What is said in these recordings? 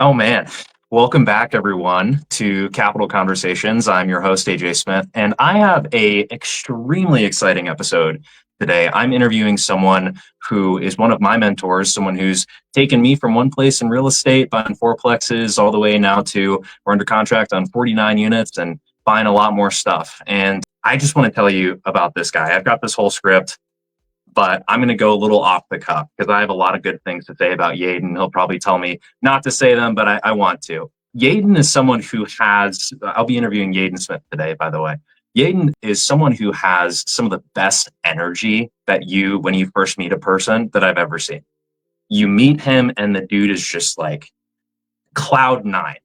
Oh man. Welcome back everyone to Capital Conversations. I'm your host AJ Smith and I have a extremely exciting episode today. I'm interviewing someone who is one of my mentors, someone who's taken me from one place in real estate, buying fourplexes all the way now to we're under contract on 49 units and buying a lot more stuff. And I just want to tell you about this guy. I've got this whole script, but I'm going to go a little off the cuff because I have a lot of good things to say about Yeadon. He'll probably tell me not to say them, but I want to. Yeadon is someone who has, I'll be interviewing Yeadon Smith today, by the way. Yeadon is someone who has some of the best energy when you first meet a person that I've ever seen. You meet him and the dude is just like cloud nine.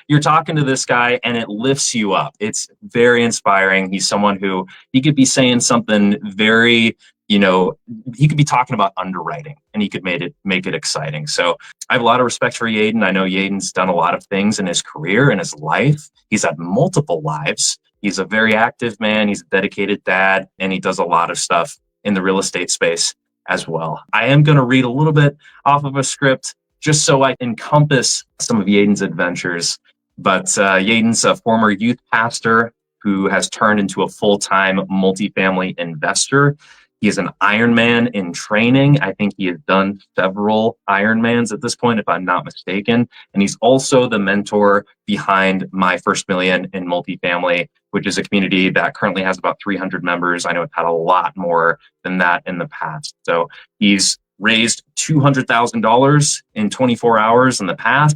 You're talking to this guy and it lifts you up. It's very inspiring. He's someone who he could be saying something very, he could be talking about underwriting and he could make it exciting. So I have a lot of respect for Yeadon. I know Yeadon's done a lot of things in his career and his life. He's had multiple lives. He's a very active man. He's a dedicated dad, and he does a lot of stuff in the real estate space as well. I am going to read a little bit off of a script just so I encompass some of Yeadon's adventures. But Yeadon's a former youth pastor who has turned into a full-time multifamily investor. He is an Ironman in training. I think he has done several Ironmans at this point, if I'm not mistaken. And he's also the mentor behind My First Million in Multifamily, which is a community that currently has about 300 members. I know it's had a lot more than that in the past. So he's raised $200,000 in 24 hours in the past.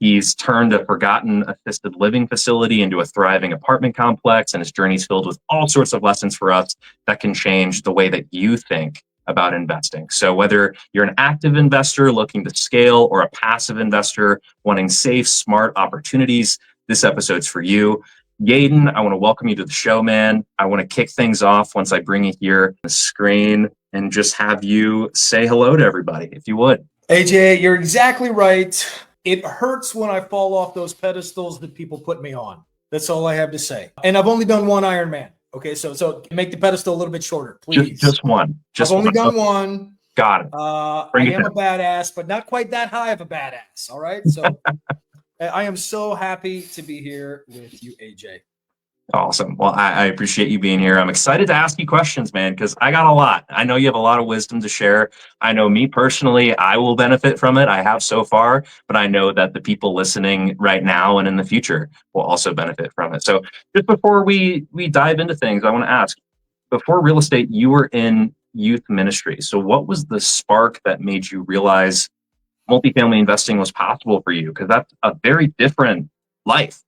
He's turned a forgotten assisted living facility into a thriving apartment complex, and his journey's filled with all sorts of lessons for us that can change the way that you think about investing. So whether you're an active investor looking to scale or a passive investor wanting safe, smart opportunities, this episode's for you. Yeadon, I want to welcome you to the show, man. I want to kick things off once I bring you here on the screen and just have you say hello to everybody, if you would. AJ, you're exactly right. It hurts when I fall off those pedestals that people put me on. That's all I have to say. And I've only done one Ironman. Okay, so make the pedestal a little bit shorter, please. Just one. I've only done one. Got it. I am a badass, but not quite that high of a badass. All right. So I am so happy to be here with you, AJ. Awesome. Well, I appreciate you being here. I'm excited to ask you questions, man, because I got a lot. I know you have a lot of wisdom to share. I know me personally, I will benefit from it. I have so far, but I know that the people listening right now and in the future will also benefit from it. So just before we dive into things, I want to ask, before real estate, you were in youth ministry. So what was the spark that made you realize multifamily investing was possible for you? Because that's a very different life.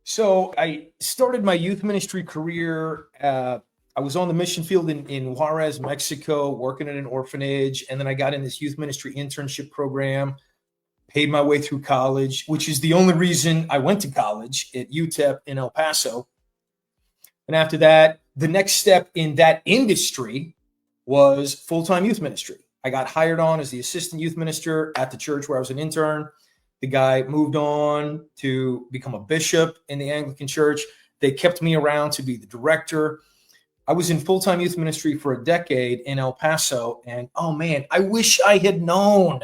So I started my youth ministry career. I was on the mission field in Juarez, Mexico, working at an orphanage. And then I got in this youth ministry internship program, paid my way through college, which is the only reason I went to college at UTEP in El Paso. And after that, the next step in that industry was full-time youth ministry. I got hired on as the assistant youth minister at the church where I was an intern. The guy moved on to become a bishop in the Anglican church. They kept me around to be the director. I was in full-time youth ministry for a decade in El Paso. And oh man, I wish I had known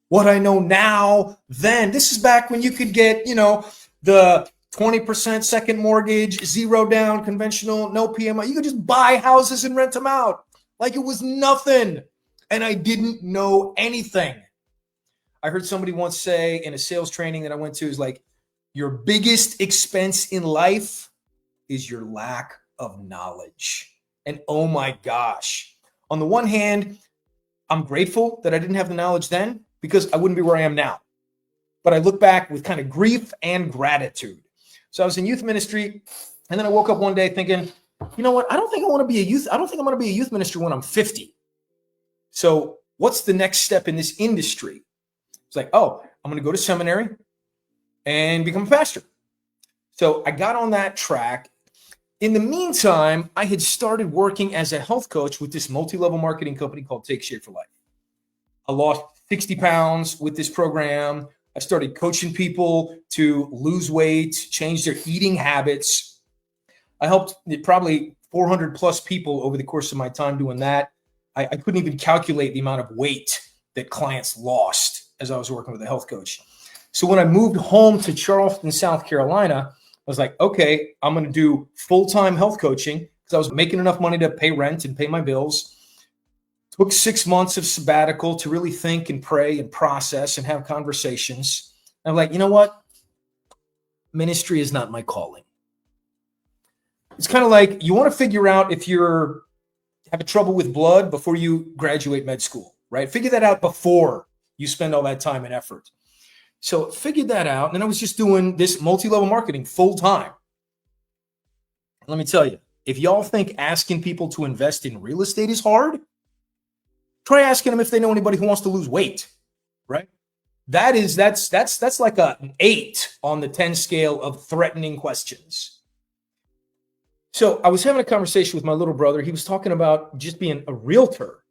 what I know now then. This is back when you could get, the 20% second mortgage, zero down, conventional, no PMI. You could just buy houses and rent them out like it was nothing. And I didn't know anything. I heard somebody once say in a sales training that I went to is like, your biggest expense in life is your lack of knowledge. And oh my gosh, on the one hand, I'm grateful that I didn't have the knowledge then because I wouldn't be where I am now. But I look back with kind of grief and gratitude. So I was in youth ministry, and then I woke up one day thinking, you know what? I don't think I'm going to be a youth minister when I'm 50. So what's the next step in this industry? It's like, oh, I'm going to go to seminary and become a pastor. So I got on that track. In the meantime, I had started working as a health coach with this multi-level marketing company called Take Shape for Life. I lost 60 pounds with this program. I started coaching people to lose weight, change their eating habits. I helped probably 400 plus people over the course of my time doing that. I couldn't even calculate the amount of weight that clients lost as I was working with a health coach. So when I moved home to Charleston, South Carolina, I was like, okay, I'm going to do full-time health coaching because I was making enough money to pay rent and pay my bills. Took 6 months of sabbatical to really think and pray and process and have conversations. I'm like, you know what? Ministry is not my calling. It's kind of like you want to figure out if you're having trouble with blood before you graduate med school, right? Figure that out before you spend all that time and effort. So figured that out. And then I was just doing this multi-level marketing full time. Let me tell you, if y'all think asking people to invest in real estate is hard, try asking them if they know anybody who wants to lose weight, right? That's like an 8 on the 10 scale of threatening questions. So I was having a conversation with my little brother. He was talking about just being a realtor.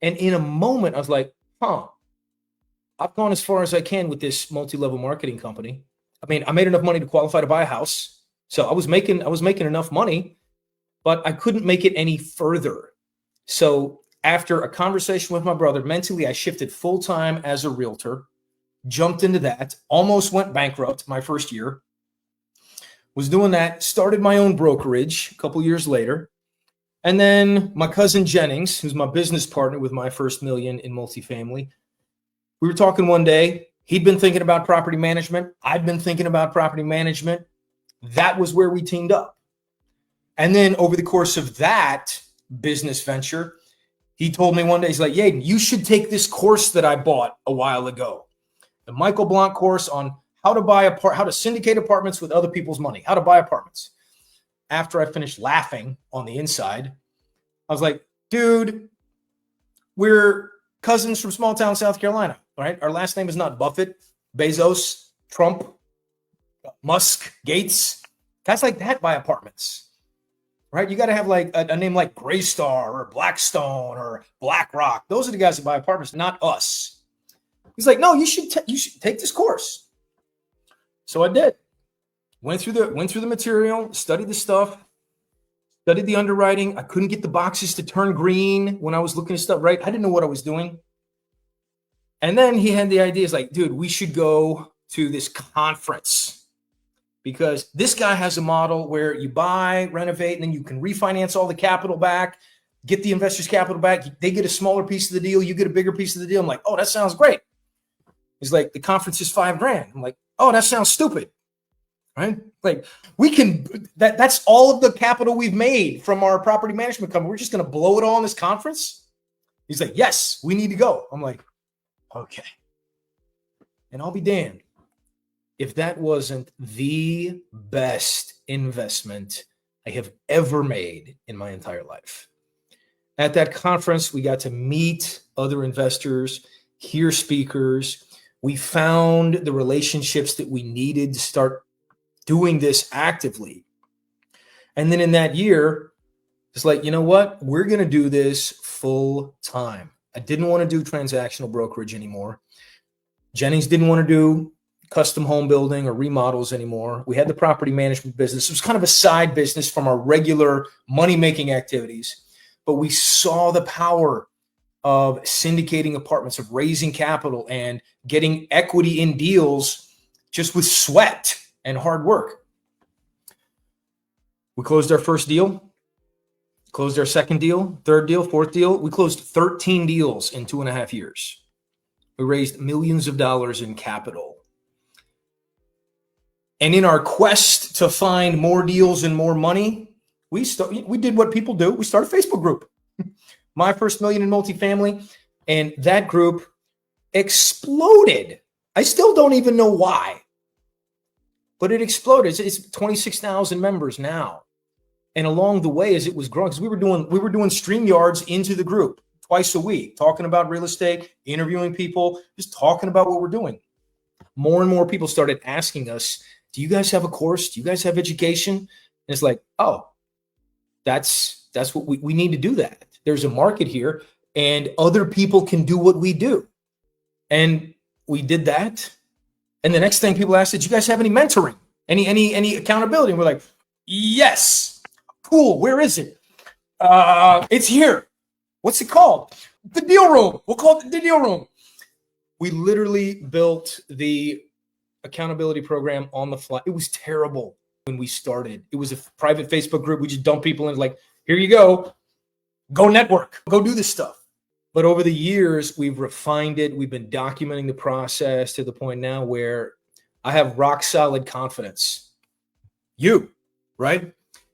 And in a moment, I was like, I've gone as far as I can with this multi-level marketing company. I mean, I made enough money to qualify to buy a house. So I was making enough money, but I couldn't make it any further. So after a conversation with my brother, mentally, I shifted full-time as a realtor, jumped into that, almost went bankrupt my first year. Was doing that, started my own brokerage a couple years later. And then my cousin Jennings, who's my business partner with my first million in multifamily, we were talking one day. He'd been thinking about property management. I'd been thinking about property management. That was where we teamed up. And then over the course of that business venture, he told me one day, he's like, Yeadon, you should take this course that I bought a while ago. The Michael Blanc course on how to syndicate apartments with other people's money, how to buy apartments. After I finished laughing on the inside, I was like, dude, we're cousins from small town South Carolina, right? Our last name is not Buffett, Bezos, Trump, Musk, Gates. Guys like that buy apartments, right? You got to have like a name like Graystar or Blackstone or BlackRock. Those are the guys that buy apartments, not us. He's like, no, you should take this course. So I did. Went through the material, studied the stuff, studied the underwriting. I couldn't get the boxes to turn green when I was looking at stuff, right? I didn't know what I was doing. And then he had the idea, it's like, dude, we should go to this conference because this guy has a model where you buy, renovate, and then you can refinance all the capital back, get the investors' capital back. They get a smaller piece of the deal. You get a bigger piece of the deal. I'm like, oh, that sounds great. He's like, the conference is $5,000. I'm like, oh, that sounds stupid. Right? Like we can, that's all of the capital we've made from our property management company. We're just going to blow it all in this conference. He's like, yes, we need to go. I'm like, okay. And I'll be damned if that wasn't the best investment I have ever made in my entire life. At that conference, we got to meet other investors, hear speakers. We found the relationships that we needed to start doing this actively. And then in that year, it's like, you know what? We're going to do this full time. I didn't want to do transactional brokerage anymore. Jennings didn't want to do custom home building or remodels anymore. We had the property management business. It was kind of a side business from our regular money-making activities. But we saw the power of syndicating apartments, of raising capital and getting equity in deals just with sweat and hard work. We closed our first deal, closed our second deal, third deal, fourth deal. We closed 13 deals in 2.5 years. We raised millions of dollars in capital. And in our quest to find more deals and more money, we did what people do. We started a Facebook group, My First Million in Multifamily, and that group exploded. I still don't even know why, but it exploded. It's 26,000 members now. And along the way, as it was growing, because we were doing StreamYards into the group twice a week, talking about real estate, interviewing people, just talking about what we're doing. More and more people started asking us, do you guys have a course? Do you guys have education? And it's like, oh, that's what we need to do that. There's a market here and other people can do what we do. And we did that. And the next thing people asked, did you guys have any mentoring? Any accountability? And we're like, yes. Cool. Where is it? It's here. What's it called? The Deal Room. We'll call it the Deal Room. We literally built the accountability program on the fly. It was terrible when we started. It was a private Facebook group. We just dump people in, like, here you go network, go do this stuff. But over the years, we've refined it. We've been documenting the process to the point now where I have rock solid confidence. Right?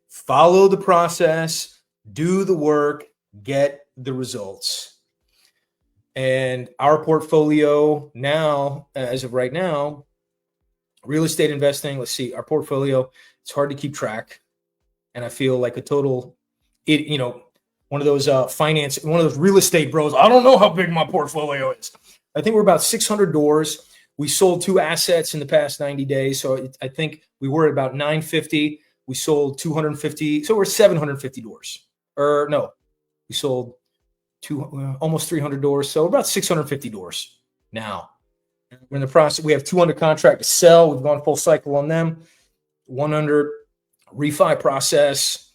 Follow the process, do the work, get the results. And our portfolio now, as of right now, real estate investing, let's see, our portfolio, it's hard to keep track. And I feel like a total, one of those one of those real estate bros. I don't know how big my portfolio is. I think we're about 600 doors. We sold 2 assets in the past 90 days. So I think we were at about 950. We sold 250. So we're 750 doors. Or no, we sold almost 300 doors. So about 650 doors now. We're in the process. We have 2 under contract to sell. We've gone full cycle on them. 100 refi process.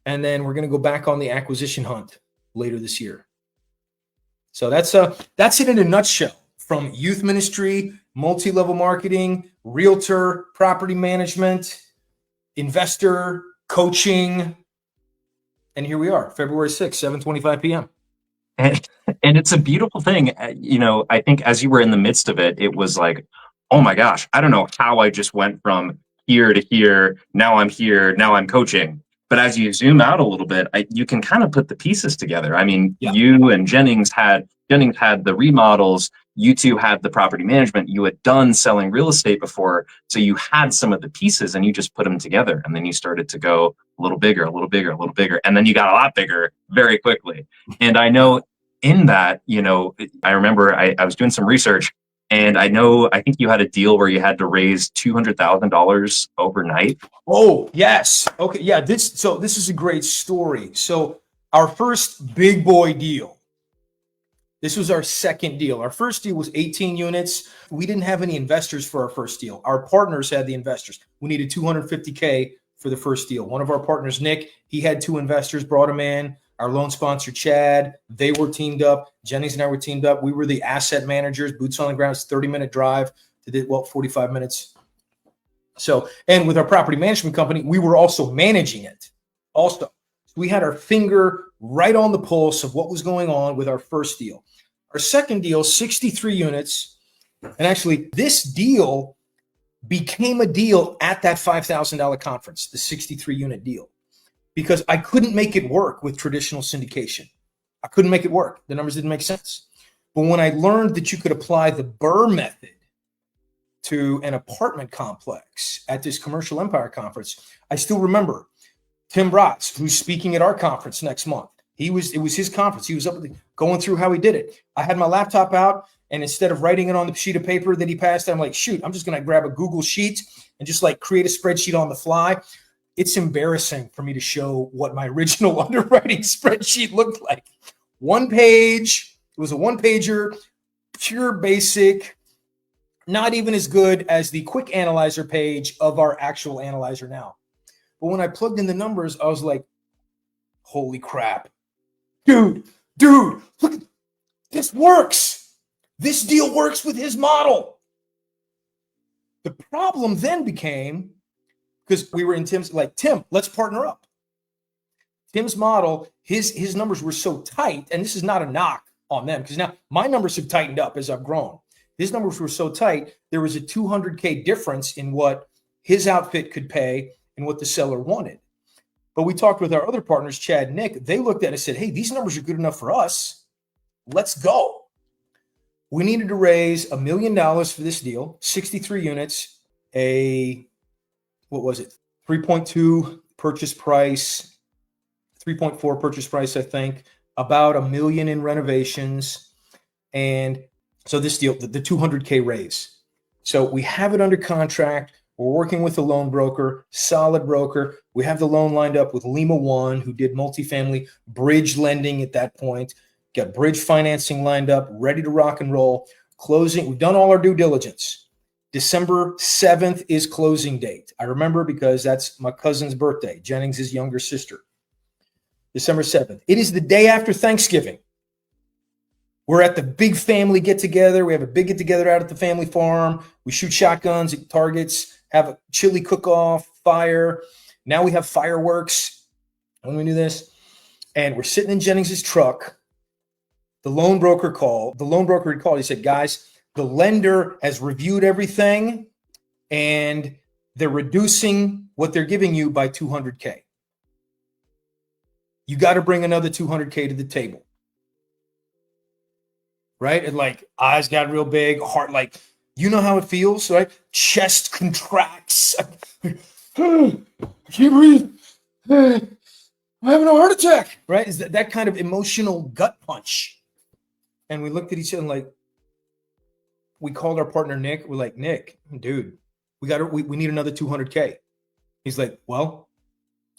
And then we're going to go back on the acquisition hunt later this year. So that's it in a nutshell. From youth ministry, multi-level marketing, realtor, property management, investor, coaching. And here we are, February 6th, 7:25 p.m. And it's a beautiful thing. I think as you were in the midst of it, it was like, oh my gosh, I don't know how I just went from here to here. Now I'm here. Now I'm coaching. But as you zoom out a little bit, you can kind of put the pieces together. I mean, You and Jennings had the remodels. You two had the property management. You had done selling real estate before. So you had some of the pieces and you just put them together. And then you started to go a little bigger, a little bigger, a little bigger. And then you got a lot bigger very quickly. And I know in that, I remember I was doing some research, and I think you had a deal where you had to raise $200,000 overnight. Oh, yes. Okay. Yeah. This is a great story. So our first big boy deal, this was our second deal. Our first deal was 18 units. We didn't have any investors for our first deal. Our partners had the investors. We needed $250K for the first deal. One of our partners, Nick, he had 2 investors, brought him in. Our loan sponsor, Chad, they were teamed up. Jennings and I were teamed up. We were the asset managers, boots on the ground. It's a 30-minute drive to 45 minutes. So, and with our property management company, we were also managing it. Also, so we had our finger right on the pulse of what was going on with our first deal. Our second deal, 63 units. And actually, this deal became a deal at that $5,000 conference, the 63-unit deal, because I couldn't make it work with traditional syndication. I couldn't make it work. The numbers didn't make sense. But when I learned that you could apply the Burr method to an apartment complex at this Commercial Empire conference, I still remember Tim Bratz, who's speaking at our conference next month. It was his conference. He was up going through how he did it. I had my laptop out, and instead of writing it on the sheet of paper that he passed, I'm like, shoot, I'm just going to grab a Google Sheet and just like create a spreadsheet on the fly. It's embarrassing for me to show what my original underwriting spreadsheet looked like. One page. It was a one-pager, pure basic, not even as good as the quick analyzer page of our actual analyzer now. But when I plugged in the numbers, I was like, holy crap. Dude, look, this works. This deal works with his model. The problem then became, because we were in Tim's, like, Tim, let's partner up. Tim's model, his numbers were so tight, and this is not a knock on them, because now my numbers have tightened up as I've grown. His numbers were so tight, there was a $200K difference in what his outfit could pay and what the seller wanted. But we talked with our other partners, Chad and Nick. They looked at it and said, hey, these numbers are good enough for us. Let's go. We needed to raise $1 million for this deal, 63 units, a, what was it, 3.2 purchase price, 3.4 purchase price, I think, about $1 million in renovations. And so this deal, the 200K raise. So we have it under contract. We're working with a loan broker, solid broker. We have the loan lined up with Lima One, who did multifamily bridge lending at that point. Got bridge financing lined up, ready to rock and roll. Closing, we've done all our due diligence. December 7th is closing date. I remember because that's my cousin's birthday, Jennings' younger sister. December 7th. It is the day after Thanksgiving. We're at the big family get together. We have a big get together out at the family farm. We shoot shotguns at targets, have a chili cook off, fire. Now we have fireworks when we do this. And we're sitting in Jennings's truck. The loan broker called. He said, guys, the lender has reviewed everything and they're reducing what they're giving you by $200K. You got to bring another $200K to the table. Right? And like eyes got real big, heart, like, you know how it feels, right? Chest contracts. I can't breathe. I'm having a heart attack, right? Is that kind of emotional gut punch? And we looked at each other and like, we called our partner, Nick. We're like, Nick, dude, we need another $200K. He's like, well,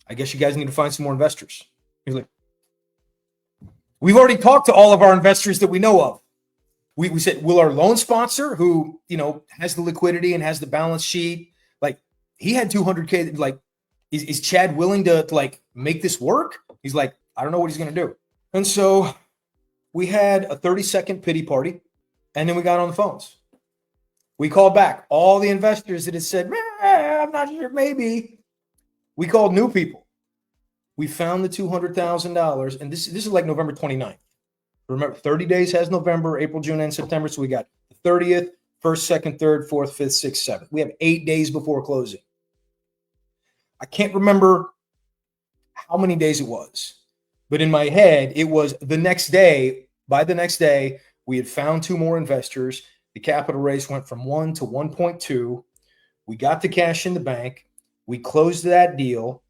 I guess you guys need to find some more investors. He's like, we've already talked to all of our investors that we know of. We said, will our loan sponsor, who, you know, has the liquidity and has the balance sheet, like he had $200K, like, is Chad willing to like make this work? He's like, I don't know what he's going to do. And so we had a 30-second pity party, and then we got on the phones. We called back all the investors that had said, I'm not sure, maybe. We called new people. We found the $200,000, and this is like November 29th. Remember, 30 days has November, April, June, and September. So we got the 30th, 1st, 2nd, 3rd, 4th, 5th, 6th, 7th. We have 8 days before closing. I can't remember how many days it was, but in my head, it was the next day. By the next day, we had found 2 more investors. The capital raise went from 1 to 1.2. We got the cash in the bank. We closed that deal.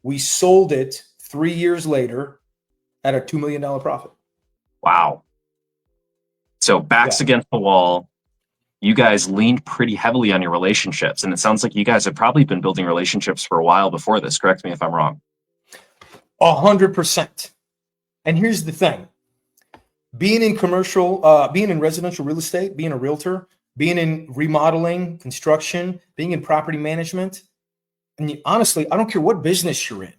We sold it 3 years later at a $2 million profit. Wow. So backs against the wall, you guys leaned pretty heavily on your relationships. And it sounds like you guys have probably been building relationships for a while before this. Correct me if I'm wrong. 100%. And here's the thing. Being in residential real estate, being a realtor, being in remodeling, construction, being in property management, and honestly, I don't care what business you're in.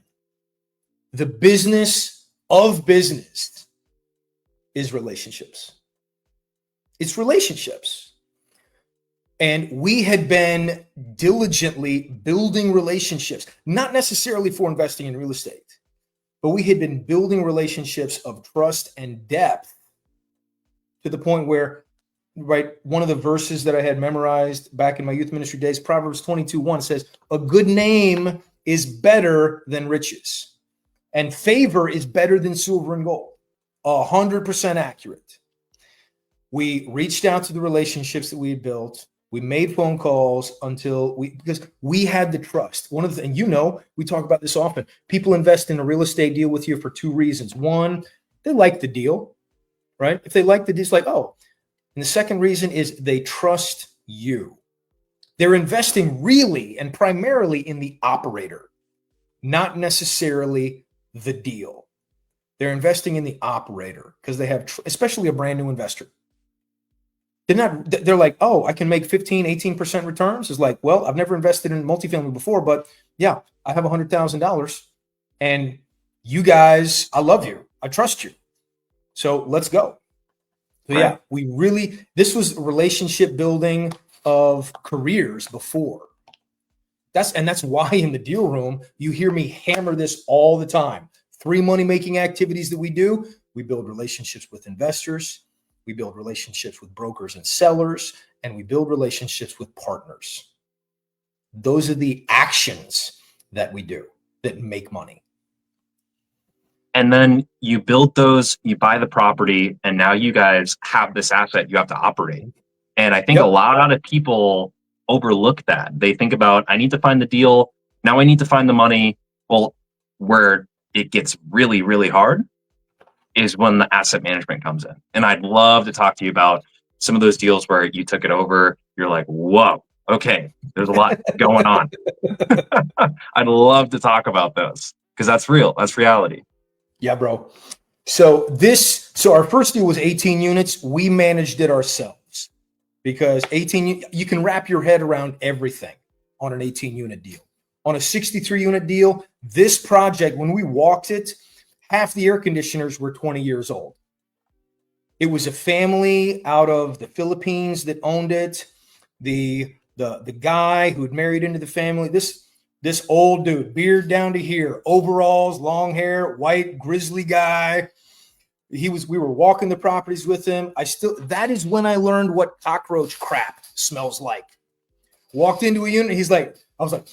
The business of business is relationships. It's relationships. And we had been diligently building relationships, not necessarily for investing in real estate, but we had been building relationships of trust and depth to the point where, right, one of the verses that I had memorized back in my youth ministry days, Proverbs 22:1 says, a good name is better than riches, and favor is better than silver and gold. 100% accurate. We reached out to the relationships that we had built. We made phone calls because we had the trust. One of the, and you know, we talk about this often. People invest in a real estate deal with you for 2 reasons. One, they like the deal, right? If they like the deal, it's like, oh. And the second reason is they trust you. They're investing really and primarily in the operator, not necessarily the deal. They're investing in the operator because they have, especially a brand new investor. They're like, oh, I can make 15, 18% returns. It's like, well, I've never invested in multifamily before, but yeah, I have $100,000 and you guys, I love you. I trust you. So let's go. So yeah, this was relationship building of careers before. That's why in the deal room, you hear me hammer this all the time. 3 money-making activities that we do. We build relationships with investors. We build relationships with brokers and sellers, and we build relationships with partners. Those are the actions that we do that make money. And then you build those, you buy the property, and now you guys have this asset you have to operate. And I think a lot of people overlook that. They think about, I need to find the deal. Now I need to find the money. Well, where it gets really, really hard is when the asset management comes in. And I'd love to talk to you about some of those deals where you took it over. You're like, whoa, okay, there's a lot going on. I'd love to talk about those because that's real. That's reality. Yeah, bro. So our first deal was 18 units. We managed it ourselves because you can wrap your head around everything on an 18 unit deal. On a 63 unit deal, this project, when we walked it, half the air conditioners were 20 years old. It was a family out of the Philippines that owned it. The guy who had married into the family, this old dude, beard down to here, overalls, long hair, white grizzly guy. We were walking the properties with him. That is when I learned what cockroach crap smells like. Walked into a unit, I was like,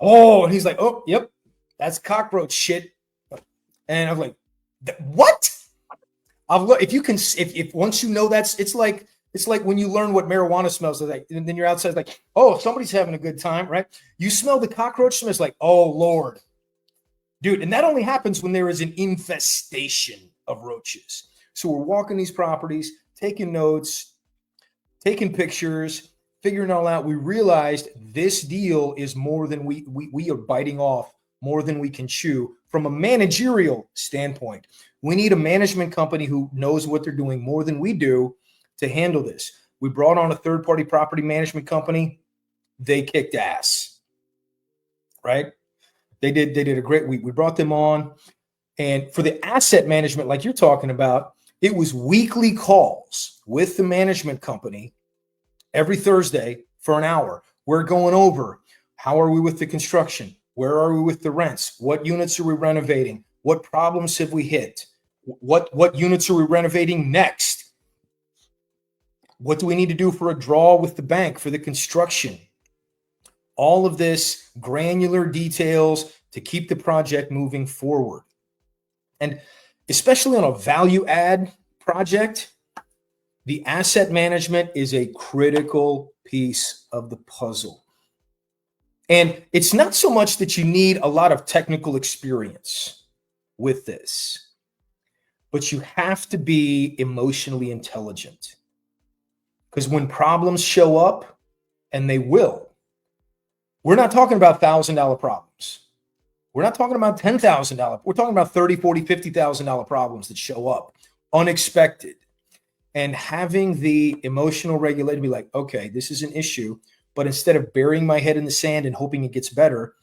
oh, and he's like, oh, yep, that's cockroach shit. And I'm like, what? If once you know it's like when you learn what marijuana smells like, and then you're outside like, oh, somebody's having a good time, right? You smell the cockroach smell, it's like, oh Lord, dude. And that only happens when there is an infestation of roaches. So we're walking these properties, taking notes, taking pictures, figuring it all out. We realized this deal is more than we are biting off more than we can chew from a managerial standpoint. We need a management company who knows what they're doing more than we do to handle this. We brought on a third-party property management company. They kicked ass, right? They did a great week. We brought them on. And for the asset management, like you're talking about, it was weekly calls with the management company every Thursday for an hour. We're going over, how are we with the construction? Where are we with the rents? What units are we renovating? What problems have we hit? What units are we renovating next? What do we need to do for a draw with the bank for the construction? All of this granular details to keep the project moving forward. And especially on a value add project, the asset management is a critical piece of the puzzle. And it's not so much that you need a lot of technical experience with this, but you have to be emotionally intelligent. Because when problems show up, and they will, we're not talking about $1,000 problems. We're not talking about $10,000. We're talking about $30,000, $40,000, $50,000 problems that show up unexpected. And having the emotional regulation be like, okay, this is an issue, but instead of burying my head in the sand and hoping it gets better,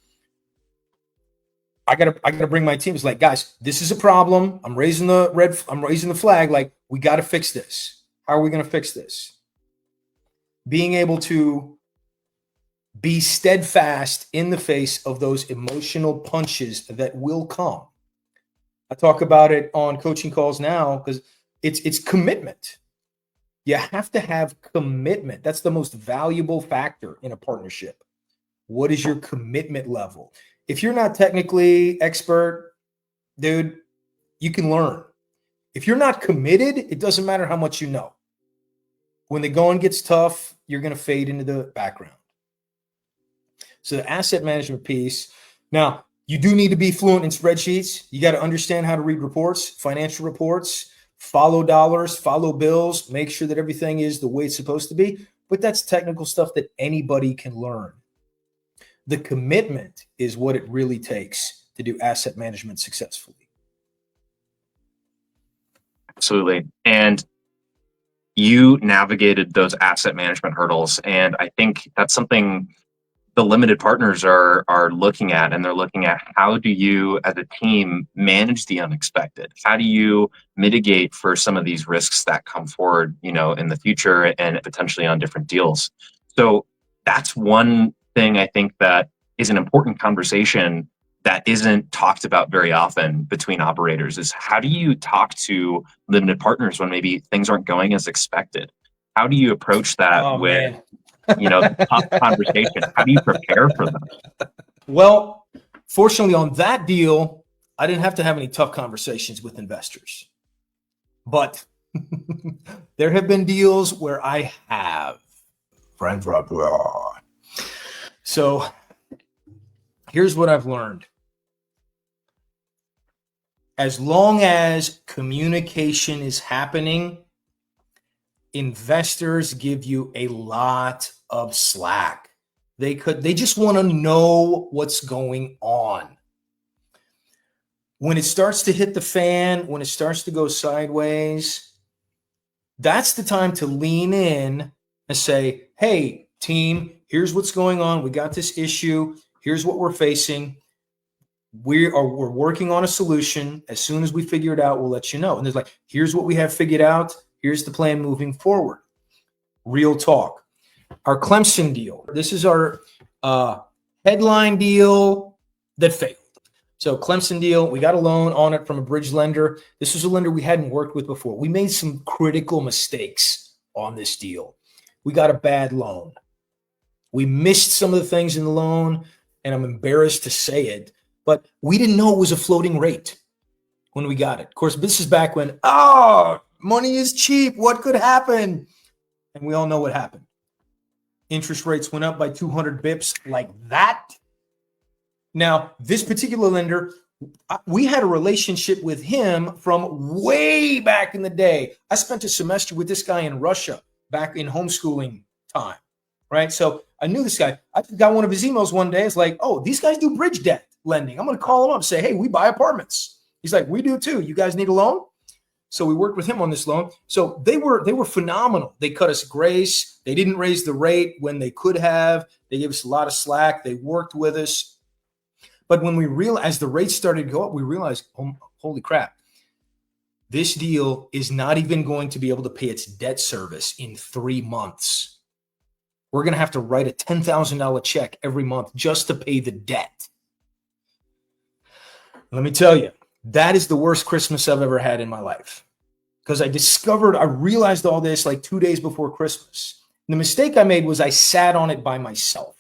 I gotta bring my team. It's like, guys, this is a problem. I'm raising the flag. Like, we got to fix this. How are we going to fix this? Being able to be steadfast in the face of those emotional punches that will come. I talk about it on coaching calls now because it's commitment. You have to have commitment. That's the most valuable factor in a partnership. What is your commitment level? If you're not technically expert, dude, you can learn. If you're not committed, it doesn't matter how much you know. When the going gets tough, you're going to fade into the background. So the asset management piece. Now, you do need to be fluent in spreadsheets. You got to understand how to read reports, financial reports, follow dollars, follow bills, make sure that everything is the way it's supposed to be. But that's technical stuff that anybody can learn. The commitment is what it really takes to do asset management successfully. Absolutely. And you navigated those asset management hurdles. And I think that's something the limited partners are looking at, and they're looking at how do you as a team manage the unexpected? How do you mitigate for some of these risks that come forward, in the future and potentially on different deals? So that's one thing I think that is an important conversation that isn't talked about very often between operators is how do you talk to limited partners when maybe things aren't going as expected? How do you approach that with tough conversation? How do you prepare for them? Well, fortunately on that deal, I didn't have to have any tough conversations with investors. But there have been deals where I have. So here's what I've learned. As long as communication is happening, investors give you a lot of slack. They just want to know what's going on. When it starts to hit the fan, when it starts to go sideways, that's the time to lean in and say, hey, team, here's what's going on. We got this issue. Here's what we're facing. We're working on a solution. As soon as we figure it out, we'll let you know. And there's like, here's what we have figured out. Here's the plan moving forward. Real talk. Our Clemson deal. This is our headline deal that failed. So Clemson deal, we got a loan on it from a bridge lender. This was a lender we hadn't worked with before. We made some critical mistakes on this deal. We got a bad loan. We missed some of the things in the loan, and I'm embarrassed to say it, but we didn't know it was a floating rate when we got it. Of course, this is back when, money is cheap. What could happen? And we all know what happened. Interest rates went up by 200 bips like that. Now, this particular lender, we had a relationship with him from way back in the day. I spent a semester with this guy in Russia back in homeschooling time, right? So I knew this guy. I got one of his emails one day. It's like, oh, these guys do bridge debt lending. I'm going to call him up and say, hey, we buy apartments. He's like, we do too. You guys need a loan? So we worked with him on this loan. So they were phenomenal. They cut us grace. They didn't raise the rate when they could have. They gave us a lot of slack. They worked with us. But when we realized, as the rates started to go up, we realized, oh, holy crap, this deal is not even going to be able to pay its debt service in 3 months. We're going to have to write a $10,000 check every month just to pay the debt. Let me tell you, that is the worst Christmas I've ever had in my life, because I realized all this like 2 days before Christmas. And the mistake I made was I sat on it by myself.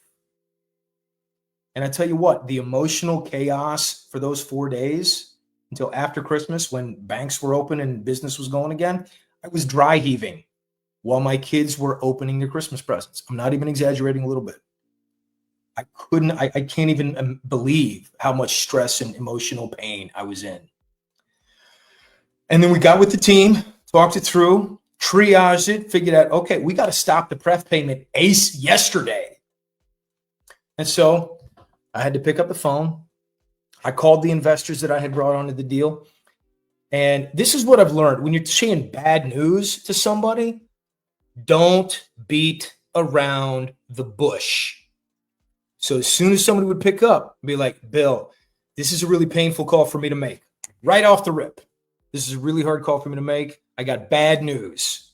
And I tell you what, the emotional chaos for those 4 days until after Christmas, when banks were open and business was going again, I was dry heaving while my kids were opening their Christmas presents. I'm not even exaggerating a little bit. I can't even believe how much stress and emotional pain I was in. And then we got with the team, talked it through, triaged it, figured out, okay, we got to stop the pref payment yesterday. And so I had to pick up the phone. I called the investors that I had brought onto the deal. And this is what I've learned. When you're saying bad news to somebody, don't beat around the bush. So as soon as somebody would pick up, be like, Bill, this is a really painful call for me to make. Right off the rip. This is a really hard call for me to make. I got bad news.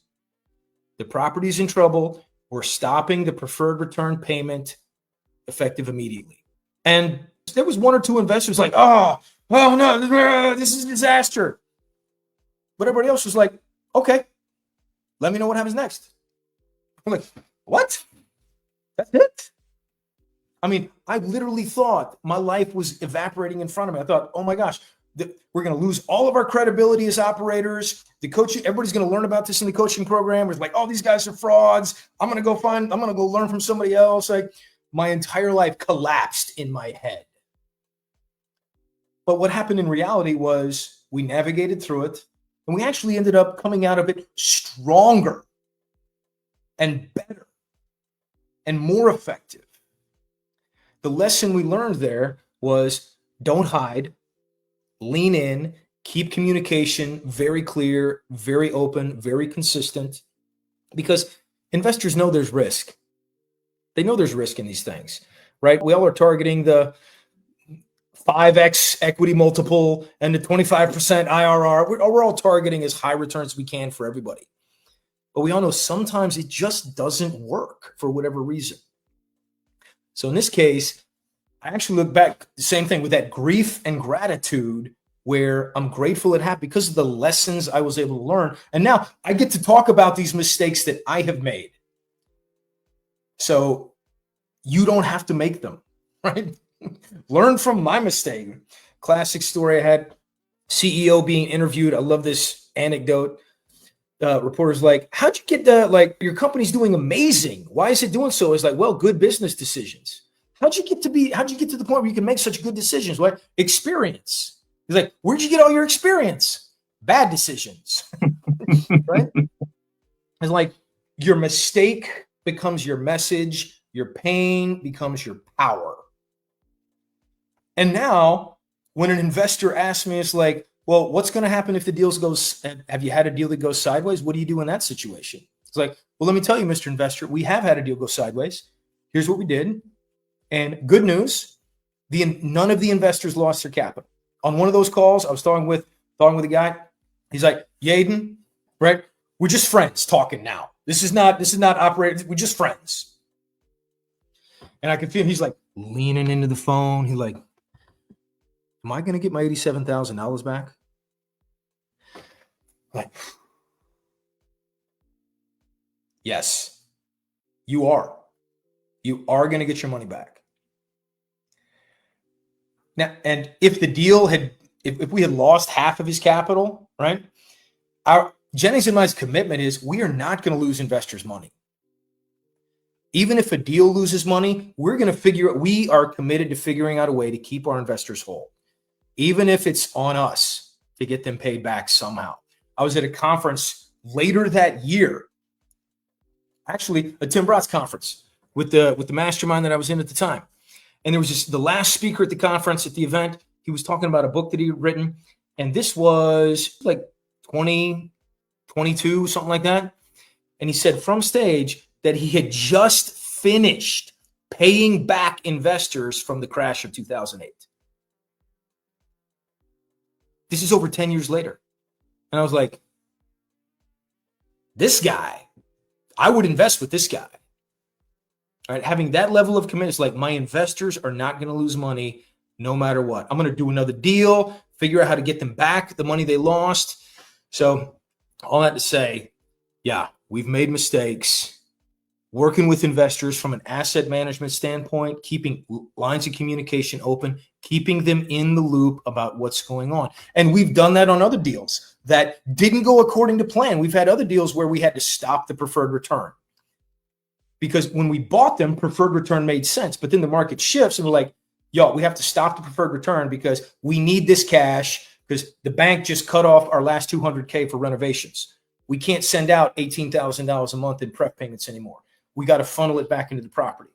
The property's in trouble. We're stopping the preferred return payment effective immediately. And there was one or two investors like, oh no, this is a disaster. But everybody else was like, okay, let me know what happens next. I'm like, what? That's it? I mean, I literally thought my life was evaporating in front of me. I thought, oh my gosh, we're going to lose all of our credibility as operators. The coaching, everybody's going to learn about this in the coaching program. It's like, oh, these guys are frauds. I'm going to go learn from somebody else. Like, my entire life collapsed in my head. But what happened in reality was we navigated through it, and we actually ended up coming out of it stronger and better and more effective. The lesson we learned there was don't hide, lean in, keep communication very clear, very open, very consistent, because investors know there's risk. They know there's risk in these things, right? We all are targeting the 5x equity multiple and the 25% IRR. We're all targeting as high returns as we can for everybody. But we all know sometimes it just doesn't work for whatever reason. So in this case, I actually look back, the same thing with that grief and gratitude, where I'm grateful and happy because of the lessons I was able to learn. And now I get to talk about these mistakes that I have made. So you don't have to make them, right? Learn from my mistake. Classic story I had, CEO being interviewed. I love this anecdote. Reporter's like, how'd you get your company's doing amazing. Why is it doing so? It's like, well, good business decisions. How'd you get to the point where you can make such good decisions? What? Experience. He's like, where'd you get all your experience? Bad decisions, right? It's like your mistake becomes your message. Your pain becomes your power. And now when an investor asks me, it's like, well, what's going to happen if the deal goes, have you had a deal that goes sideways? What do you do in that situation? It's like, well, let me tell you, Mr. Investor, we have had a deal go sideways. Here's what we did. And good news, none of the investors lost their capital. On one of those calls, I was talking with a guy. He's like, Yeadon, right? We're just friends talking now. This is not operating. We're just friends. And I can feel he's like leaning into the phone. He's like, am I going to get my $87,000 back? Like, yes, you are. You are going to get your money back. Now, and if the deal had, if we had lost half of his capital, right? Our Jennings and I's commitment is we are not going to lose investors' money. Even if a deal loses money, we're going to we are committed to figuring out a way to keep our investors whole, even if it's on us to get them paid back somehow. I was at a conference later that year, actually a Tim Brott's conference with the mastermind that I was in at the time. And there was just the last speaker at the conference at the event. He was talking about a book that he had written. And this was like 2022, something like that. And he said from stage that he had just finished paying back investors from the crash of 2008. This is over 10 years later. And I was like, this guy, I would invest with this guy. All right, having that level of commitment, it's like my investors are not going to lose money no matter what. I'm going to do another deal, figure out how to get them back the money they lost. So all that to say, yeah, we've made mistakes. Working with investors from an asset management standpoint, keeping lines of communication open, keeping them in the loop about what's going on. And we've done that on other deals that didn't go according to plan. We've had other deals where we had to stop the preferred return. Because when we bought them, preferred return made sense. But then the market shifts and we're like, yo, we have to stop the preferred return because we need this cash because the bank just cut off our last $200K for renovations. We can't send out $18,000 a month in prep payments anymore. We got to funnel it back into the property.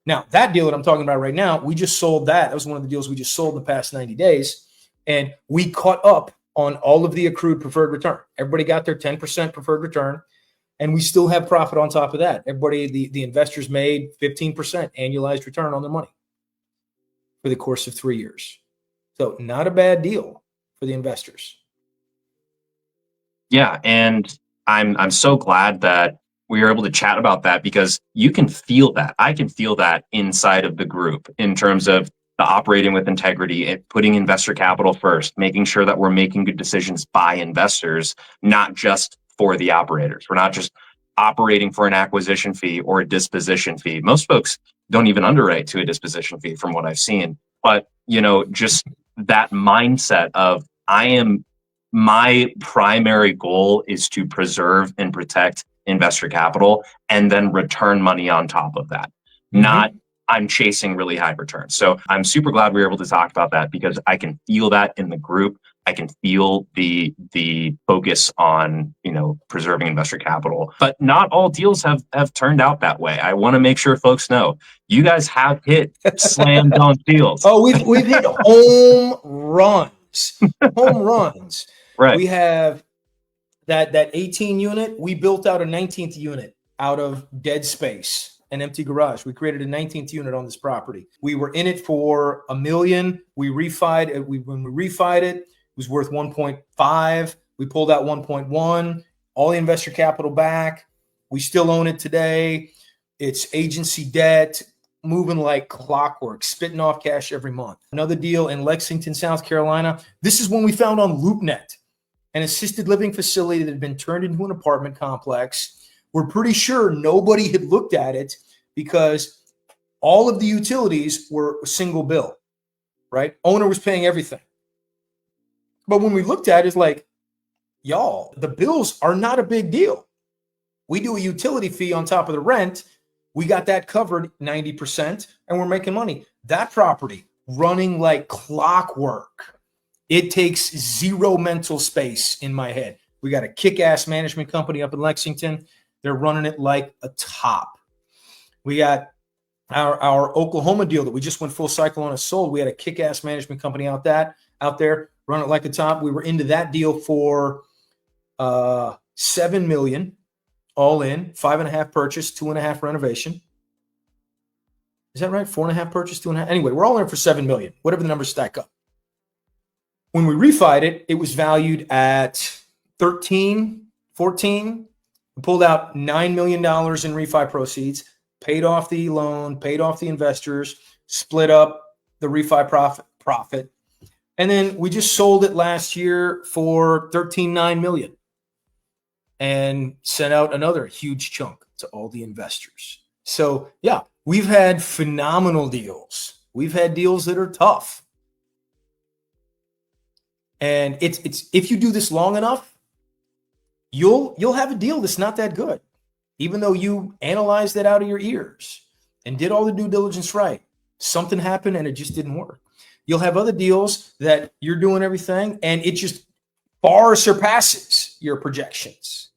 Now, that deal that I'm talking about right now, we just sold that. That was one of the deals we just sold in the past 90 days. And we caught up on all of the accrued preferred return. Everybody got their 10% preferred return. And we still have profit on top of that. Everybody, the investors made 15% annualized return on their money for the course of 3 years. So not a bad deal for the investors. Yeah, and I'm so glad that we were able to chat about that because you can feel that. I can feel that inside of the group in terms of the operating with integrity and putting investor capital first, making sure that we're making good decisions by investors, not just for the operators. We're not just operating for an acquisition fee or a disposition fee. Most folks don't even underwrite to a disposition fee from what I've seen. But, just that mindset of my primary goal is to preserve and protect investor capital and then return money on top of that. Not I'm chasing really high returns. So I'm super glad we were able to talk about that because I can feel that in the group. I can feel the focus on, preserving investor capital. But not all deals have turned out that way. I want to make sure folks know you guys have hit slam dunk deals. Oh, we've hit home runs. Home runs. Right. We have that 18 unit. We built out a 19th unit out of dead space. An empty garage. We created a 19th unit on this property. We were in it for $1 million. We refied it. When we refied it, it was worth 1.5. We pulled out 1.1. All the investor capital back. We still own it today. It's agency debt, moving like clockwork, spitting off cash every month. Another deal in Lexington, South Carolina. This is when we found on LoopNet an assisted living facility that had been turned into an apartment complex. We're pretty sure nobody had looked at it because all of the utilities were a single bill, right? Owner was paying everything. But when we looked at it, it's like, y'all, the bills are not a big deal. We do a utility fee on top of the rent. We got that covered 90% and we're making money. That property running like clockwork. It takes zero mental space in my head. We got a kick-ass management company up in Lexington. They're running it like a top. We got our Oklahoma deal that we just went full cycle on and sold. We had a kick-ass management company out there, run it like a top. We were into that deal for $7 million, all in, 5.5 purchase, 2.5 renovation. Is that right? 4.5 purchase, 2.5. Anyway, we're all in for $7 million, whatever the numbers stack up. When we refied it, it was valued at 13, 14, we pulled out $9 million in refi proceeds, paid off the loan, paid off the investors, split up the refi profit. And then we just sold it last year for $13.9 million and sent out another huge chunk to all the investors. So yeah, we've had phenomenal deals. We've had deals that are tough. And it's if you do this long enough, you'll have a deal that's not that good, even though you analyzed that out of your ears and did all the due diligence right. Something happened and it just didn't work. You'll have other deals that you're doing everything and it just far surpasses your projections.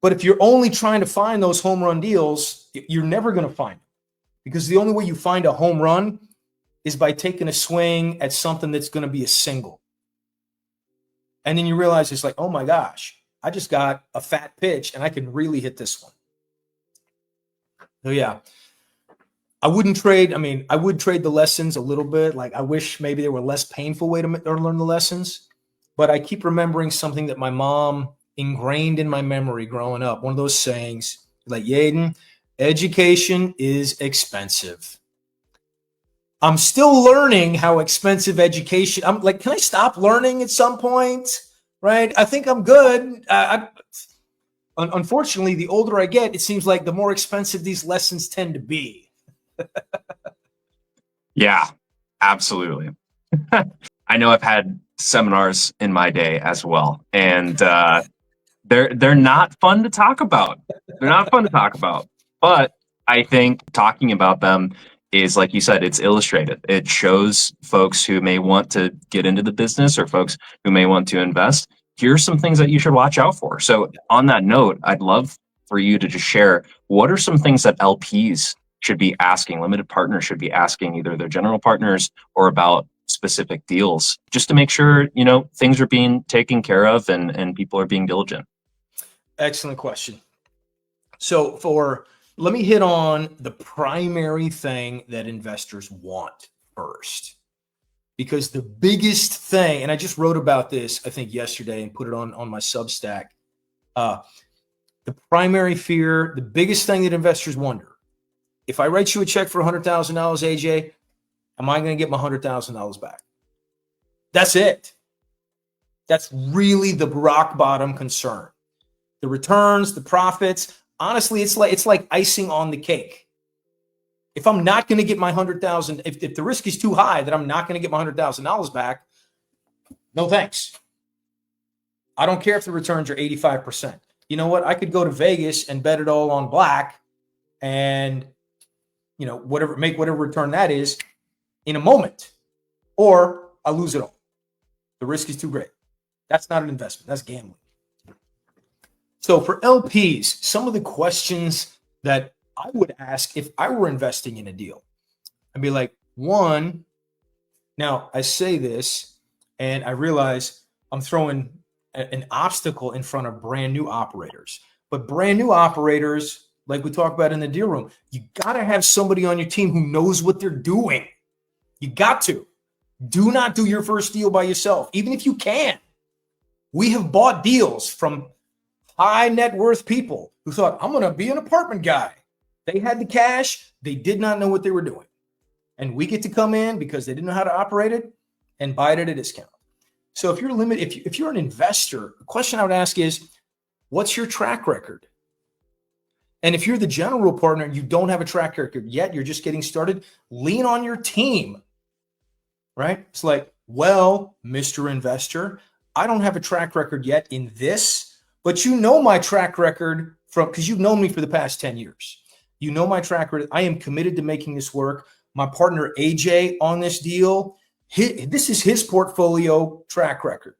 But if you're only trying to find those home run deals, you're never going to find them, because the only way you find a home run is by taking a swing at something that's going to be a single. And then you realize it's like, oh my gosh, I just got a fat pitch and I can really hit this one. So yeah, I wouldn't trade. I mean, I would trade the lessons a little bit. Like I wish maybe there were less painful way to learn the lessons. But I keep remembering something that my mom ingrained in my memory growing up. One of those sayings, like, Yeadon, education is expensive. I'm still learning how expensive education. I'm like, can I stop learning at some point? Right? I think I'm good. Unfortunately, the older I get, it seems like the more expensive these lessons tend to be. Yeah, absolutely. I know I've had seminars in my day as well, and they're not fun to talk about. They're not fun to talk about, but I think talking about them is, like you said, it's illustrative. It shows folks who may want to get into the business or folks who may want to invest, here's some things that you should watch out for. So on that note, I'd love for you to just share, what are some things that LPs should be asking, limited partners should be asking either their general partners or about specific deals, just to make sure, you know, things are being taken care of and people are being diligent? Excellent question. So let me hit on the primary thing that investors want first, because the biggest thing, and I just wrote about this, I think yesterday, and put it on my Substack. The primary fear, the biggest thing that investors wonder, if I write you a check for $100,000, AJ, am I going to get my $100,000 back? That's it. That's really the rock bottom concern. The returns, the profits, honestly, it's like icing on the cake. If I'm not going to get my $100,000, if the risk is too high that I'm not going to get my $100,000 back, no thanks. I don't care if the returns are 85%. You know what? I could go to Vegas and bet it all on black and, you know, make whatever return that is in a moment, or I lose it all. The risk is too great. That's not an investment. That's gambling. So for LPs, some of the questions that I would ask if I were investing in a deal, I'd be like, one, now I say this and I realize I'm throwing an obstacle in front of brand new operators, but brand new operators, like we talked about in the deal room, you got to have somebody on your team who knows what they're doing. You got to. Do not do your first deal by yourself, even if you can. We have bought deals from high net worth people who thought, I'm going to be an apartment guy. They had the cash. They did not know what they were doing. And we get to come in because they didn't know how to operate it and buy it at a discount. So if you're limited, if you're an investor, the question I would ask is, what's your track record? And if you're the general partner and you don't have a track record yet, you're just getting started, lean on your team, right? It's like, well, Mr. Investor, I don't have a track record yet in this, but you know my track record because you've known me for the past 10 years. You know my track record. I am committed to making this work. My partner, AJ, on this deal, this is his portfolio track record,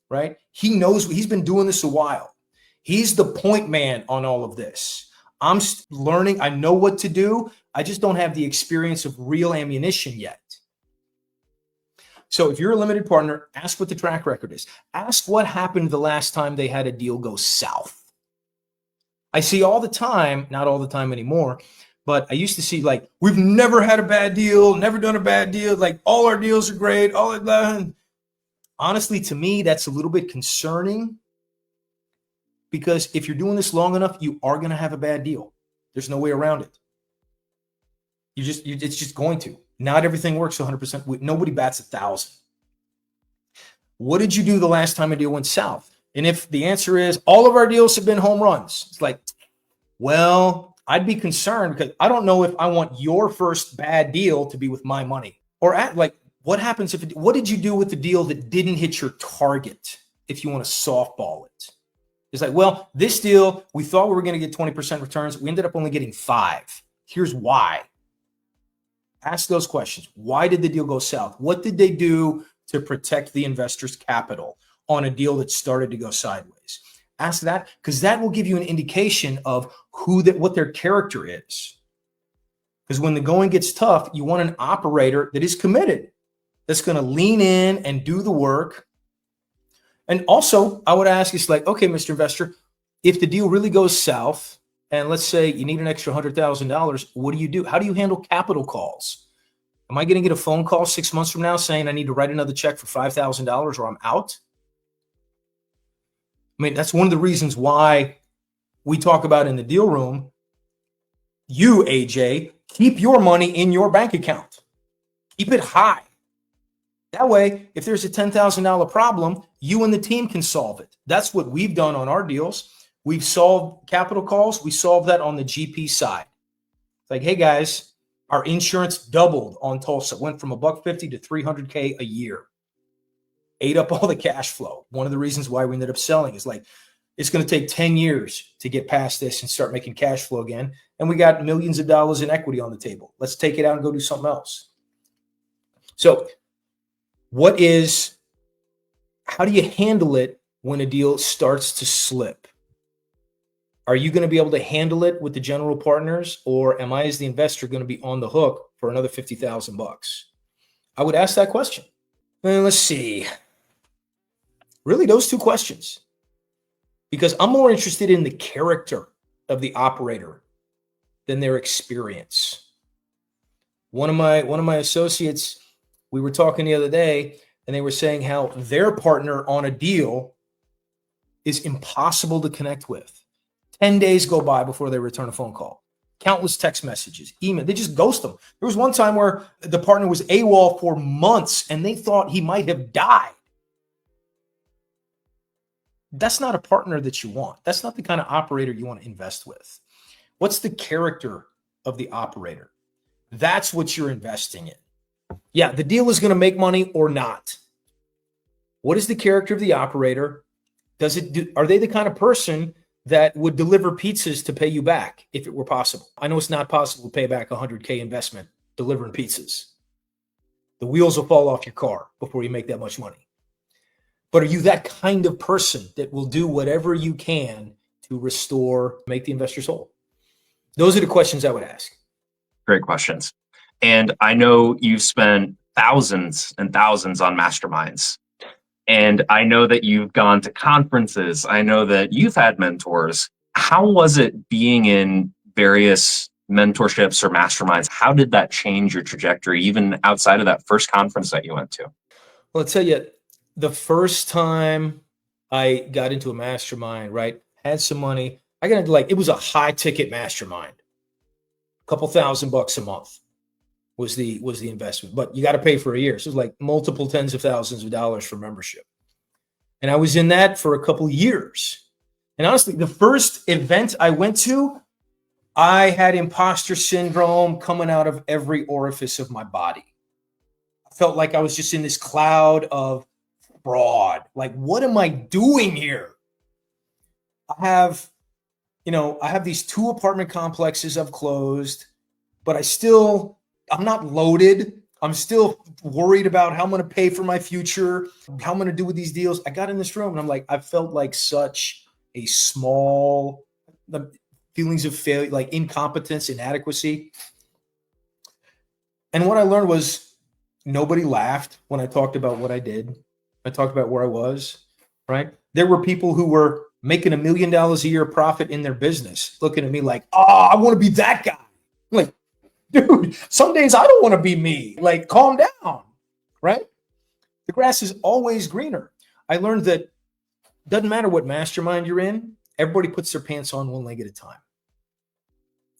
right? He knows, he's been doing this a while. He's the point man on all of this. I'm learning. I know what to do. I just don't have the experience of real ammunition yet. So if you're a limited partner, ask what the track record is. Ask what happened the last time they had a deal go south. I see all the time, not all the time anymore, but I used to see like, we've never had a bad deal, never done a bad deal. Like all our deals are great. Honestly, to me, that's a little bit concerning because if you're doing this long enough, you are going to have a bad deal. There's no way around it. It's just going to. Not everything works 100%. Nobody bats 1,000. What did you do the last time a deal went south? And if the answer is all of our deals have been home runs, it's like, well, I'd be concerned because I don't know if I want your first bad deal to be with my money. Or what happens what did you do with the deal that didn't hit your target if you want to softball it? It's like, well, this deal, we thought we were going to get 20% returns. We ended up only getting 5. Here's why. Ask those questions. Why did the deal go south? What did they do to protect the investor's capital on a deal that started to go sideways? Ask that, because that will give you an indication of what their character is. Because when the going gets tough, you want an operator that is committed, that's going to lean in and do the work. And also, I would ask, it's like, okay, Mr. Investor, if the deal really goes south, and let's say you need an extra $100,000, what do you do? How do you handle capital calls? Am I going to get a phone call 6 months from now saying I need to write another check for $5,000 or I'm out? I mean, that's one of the reasons why we talk about in the deal room, you, AJ, keep your money in your bank account. Keep it high. That way, if there's a $10,000 problem, you and the team can solve it. That's what we've done on our deals. We've solved capital calls. We solved that on the GP side. It's like, hey guys, our insurance doubled on Tulsa. Went from $150 to $300K a year. Ate up all the cash flow. One of the reasons why we ended up selling is like, it's going to take 10 years to get past this and start making cash flow again. And we got millions of dollars in equity on the table. Let's take it out and go do something else. So how do you handle it when a deal starts to slip? Are you going to be able to handle it with the general partners, or am I, as the investor, going to be on the hook for another $50,000? I would ask that question. And let's see. Really, those two questions, because I'm more interested in the character of the operator than their experience. One of my associates, we were talking the other day, and they were saying how their partner on a deal is impossible to connect with. 10 days go by before they return a phone call. Countless text messages, email. They just ghost them. There was one time where the partner was AWOL for months and they thought he might have died. That's not a partner that you want. That's not the kind of operator you want to invest with. What's the character of the operator? That's what you're investing in. Yeah, the deal is going to make money or not. What is the character of the operator? Are they the kind of person that would deliver pizzas to pay you back if it were possible? I know it's not possible to pay back $100K investment delivering pizzas. The wheels will fall off your car before you make that much money. But are you that kind of person that will do whatever you can to make the investors whole? Those are the questions I would ask. Great questions. And I know you've spent thousands and thousands on masterminds. And I know that you've gone to conferences. I know that you've had mentors. How was it being in various mentorships or masterminds? How did that change your trajectory, even outside of that first conference that you went to? Well, I'll tell you, the first time I got into a mastermind, right, had some money. I got into it was a high ticket mastermind. A couple $1,000 a month was the investment, but you got to pay for a year. So it was like multiple tens of thousands of dollars for membership. And I was in that for a couple years. And honestly, the first event I went to, I had imposter syndrome coming out of every orifice of my body. I felt like I was just in this cloud of fraud. Like, what am I doing here? I have these 2 apartment complexes I've closed, but I'm not loaded. I'm still worried about how I'm going to pay for my future, how I'm going to do with these deals. I got in this room and I'm like, I felt like such a small feelings of failure, like incompetence, inadequacy. And what I learned was nobody laughed when I talked about what I did. I talked about where I was, right? There were people who were making $1 million a year profit in their business, looking at me like, oh, I want to be that guy. I'm like, dude, some days I don't want to be me. Like, calm down, right? The grass is always greener. I learned that it doesn't matter what mastermind you're in. everybody puts their pants on one leg at a time.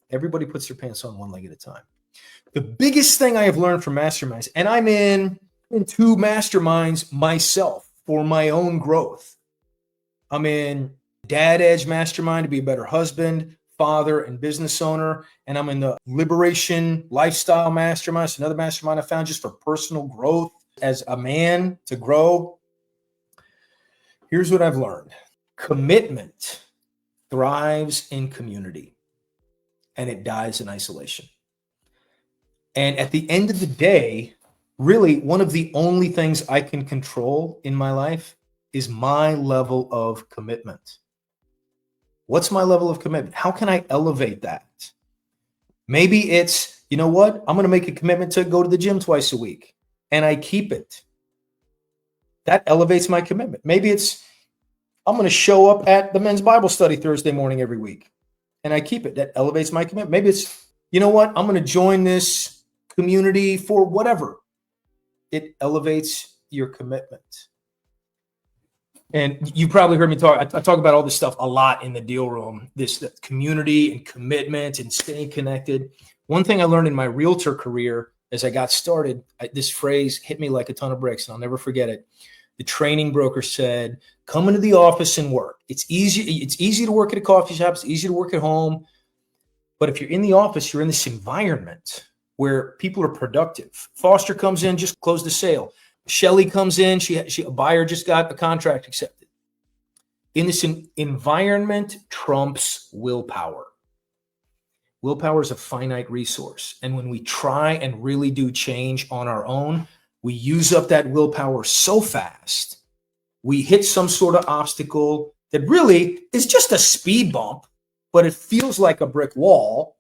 Everybody puts their pants on one leg at a time. The biggest thing I have learned from masterminds, and I'm in 2 masterminds myself for my own growth. I'm in Dad Edge Mastermind to be a better husband, father, and business owner. And I'm in the Liberation Lifestyle Mastermind. It's another mastermind I found just for personal growth as a man to grow. Here's what I've learned. Commitment thrives in community and it dies in isolation. And at the end of the day, really one of the only things I can control in my life is my level of commitment. What's my level of commitment? How can I elevate that? Maybe it's, you know what? I'm going to make a commitment to go to the gym twice a week and I keep it. That elevates my commitment. Maybe it's, I'm going to show up at the men's Bible study Thursday morning every week and I keep it. That elevates my commitment. Maybe it's, you know what? I'm going to join this community for whatever. It elevates your commitment. And you probably heard me talk. I talk about all this stuff a lot in the deal room, this community and commitment and staying connected. One thing I learned in my realtor career as I got started, this phrase hit me like a ton of bricks, and I'll never forget it. The training broker said, come into the office and work. It's easy to work at a coffee shop. It's easy to work at home. But if you're in the office, you're in this environment where people are productive. Foster comes in, just closed the sale. Shelly comes in, a buyer just got a contract accepted. In this environment trumps willpower. Willpower is a finite resource. And when we try and really do change on our own, we use up that willpower so fast. We hit some sort of obstacle that really is just a speed bump, but it feels like a brick wall.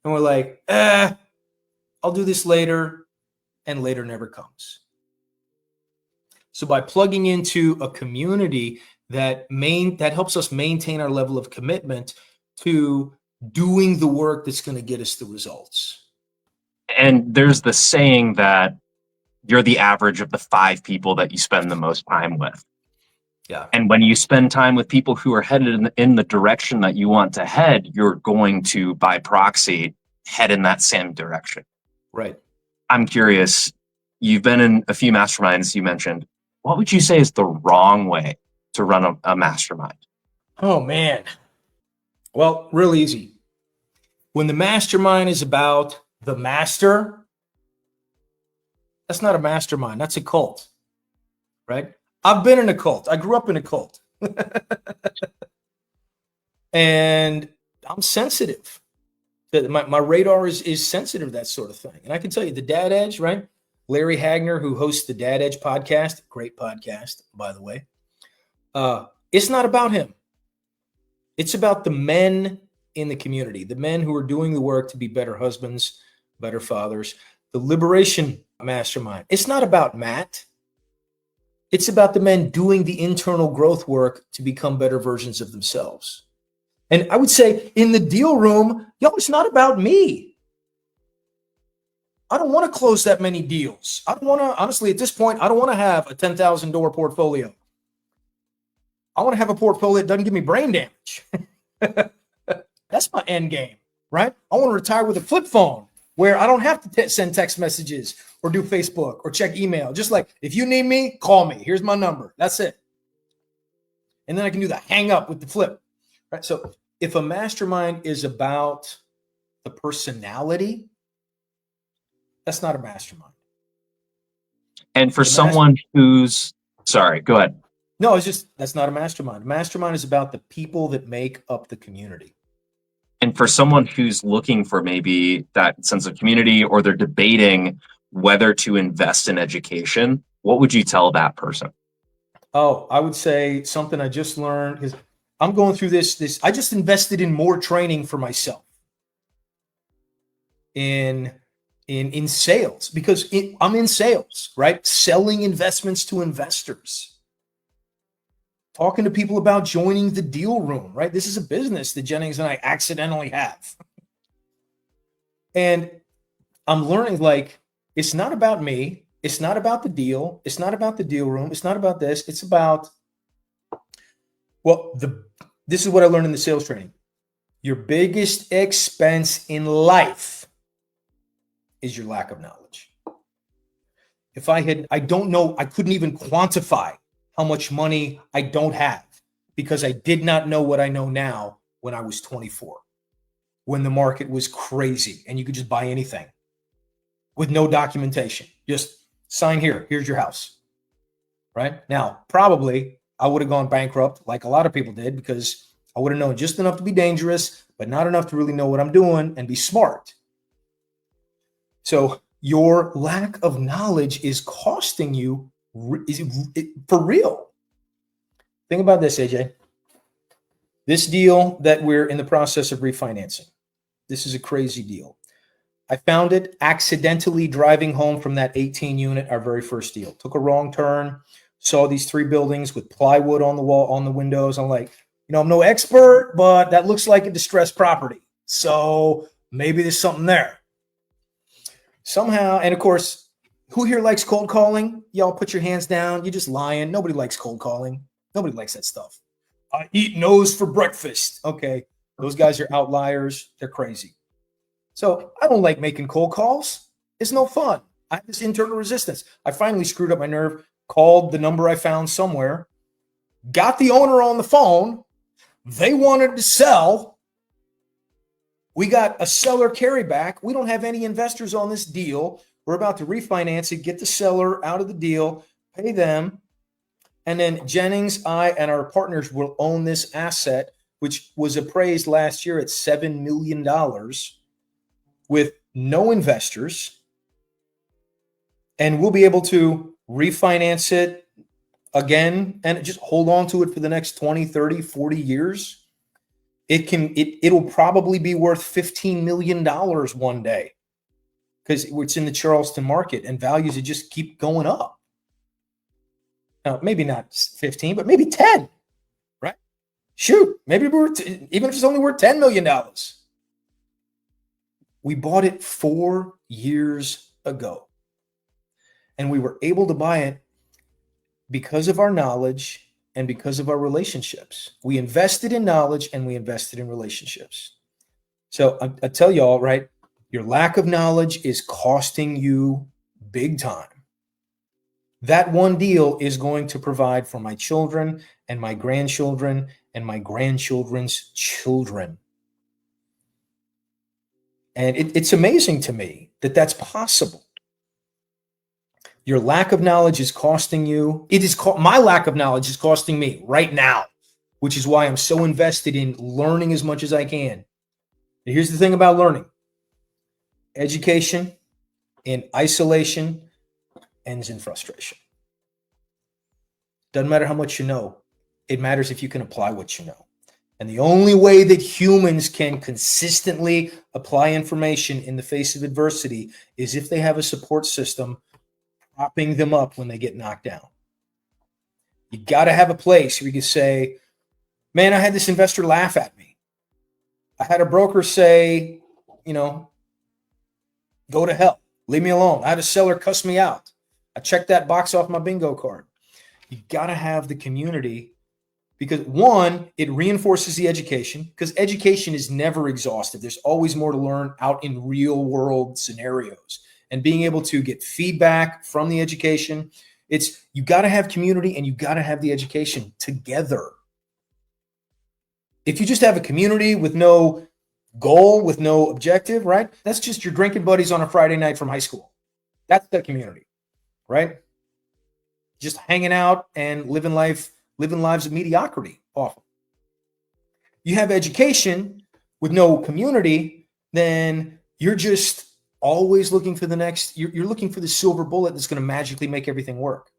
And we're like, I'll do this later, and later never comes. So by plugging into a community that helps us maintain our level of commitment to doing the work that's going to get us the results. And there's the saying that you're the average of the 5 people that you spend the most time with. Yeah. And when you spend time with people who are headed in the direction that you want to head, you're going to, by proxy, head in that same direction. Right. I'm curious, you've been in a few masterminds you mentioned. What would you say is the wrong way to run a mastermind? Oh, man. Well, real easy. When the mastermind is about the master, that's not a mastermind. That's a cult, right? I've been in a cult. I grew up in a cult. And I'm sensitive. My radar is sensitive to that sort of thing. And I can tell you the Dad Edge, right? Larry Hagner, who hosts the Dad Edge podcast, great podcast, by the way. It's not about him. It's about the men in the community, the men who are doing the work to be better husbands, better fathers. The Liberation Mastermind. It's not about Matt. It's about the men doing the internal growth work to become better versions of themselves. And I would say in the deal room, it's not about me. I don't want to close that many deals. I don't want to, honestly, at this point, I don't want to have a $10,000 portfolio. I want to have a portfolio that doesn't give me brain damage. That's my end game, right? I want to retire with a flip phone where I don't have to send text messages or do Facebook or check email. Just like, if you need me, call me. Here's my number. That's it. And then I can do the hang up with the flip, right? So if a mastermind is about the personality, that's not a mastermind. And for someone who's, sorry, go ahead. No, it's just, that's not a mastermind. A mastermind is about the people that make up the community. And for someone who's looking for maybe that sense of community, or they're debating whether to invest in education, what would you tell that person? Oh, I would say something I just learned is I'm going through this. I just invested in more training for myself in sales, because I'm in sales, right? Selling investments to investors. Talking to people about joining the deal room, right? This is a business that Jennings and I accidentally have. And I'm learning, like, it's not about me. It's not about the deal. It's not about the deal room. It's not about this. It's about, well, This is what I learned in the sales training. Your biggest expense in life is your lack of knowledge. I don't know, I couldn't even quantify how much money I don't have because I did not know what I know now when I was 24, when the market was crazy and you could just buy anything with no documentation. Just sign here. Here's your house. Right? Now, probably I would have gone bankrupt like a lot of people did because I would have known just enough to be dangerous, but not enough to really know what I'm doing and be smart. So your lack of knowledge is costing you for real. Think about this, AJ. This deal that we're in the process of refinancing, this is a crazy deal. I found it accidentally driving home from that 18 unit, our very first deal. Took a wrong turn, saw these 3 buildings with plywood on the wall, on the windows. I'm like, I'm no expert, but that looks like a distressed property. So maybe there's something there. Somehow, and of course, who here likes cold calling? Y'all put your hands down. You're just lying. Nobody likes cold calling. Nobody likes that stuff. I eat nose for breakfast. Okay, those guys are outliers. They're crazy. So I don't like making cold calls. It's no fun. I have this internal resistance. I finally screwed up my nerve, called the number I found somewhere, got the owner on the phone. They wanted to sell. We got a seller carryback. We don't have any investors on this deal. We're about to refinance it, get the seller out of the deal, pay them. And then Jennings, I, and our partners will own this asset, which was appraised last year at $7 million with no investors. And we'll be able to refinance it again and just hold on to it for the next 20, 30, 40 years. It'll probably be worth $15 million one day because it's in the Charleston market and values just keep going up. Now, maybe not 15, but maybe 10, right? Shoot, maybe even if it's only worth $10 million. We bought it 4 years ago and we were able to buy it because of our knowledge and because of our relationships. We invested in knowledge and we invested in relationships. So I tell y'all, right, your lack of knowledge is costing you big time. That one deal is going to provide for my children and my grandchildren and my grandchildren's children. And it's amazing to me that that's possible. Your lack of knowledge is costing you. My lack of knowledge is costing me right now, which is why I'm so invested in learning as much as I can. And here's the thing about learning. Education in isolation ends in frustration. Doesn't matter how much you know. It matters if you can apply what you know. And the only way that humans can consistently apply information in the face of adversity is if they have a support system propping them up when they get knocked down. You got to have a place where you can say, man, I had this investor laugh at me. I had a broker say, go to hell. Leave me alone. I had a seller cuss me out. I checked that box off my bingo card. You got to have the community because, one, it reinforces the education because education is never exhaustive. There's always more to learn out in real world scenarios. And being able to get feedback from the education, you got to have community and you got to have the education together. If you just have a community with no goal, with no objective, right? That's just your drinking buddies on a Friday night from high school. That's the community, right? Just hanging out and living lives of mediocrity often. You have education with no community, then you're just always looking for the next, you're looking for the silver bullet that's going to magically make everything work.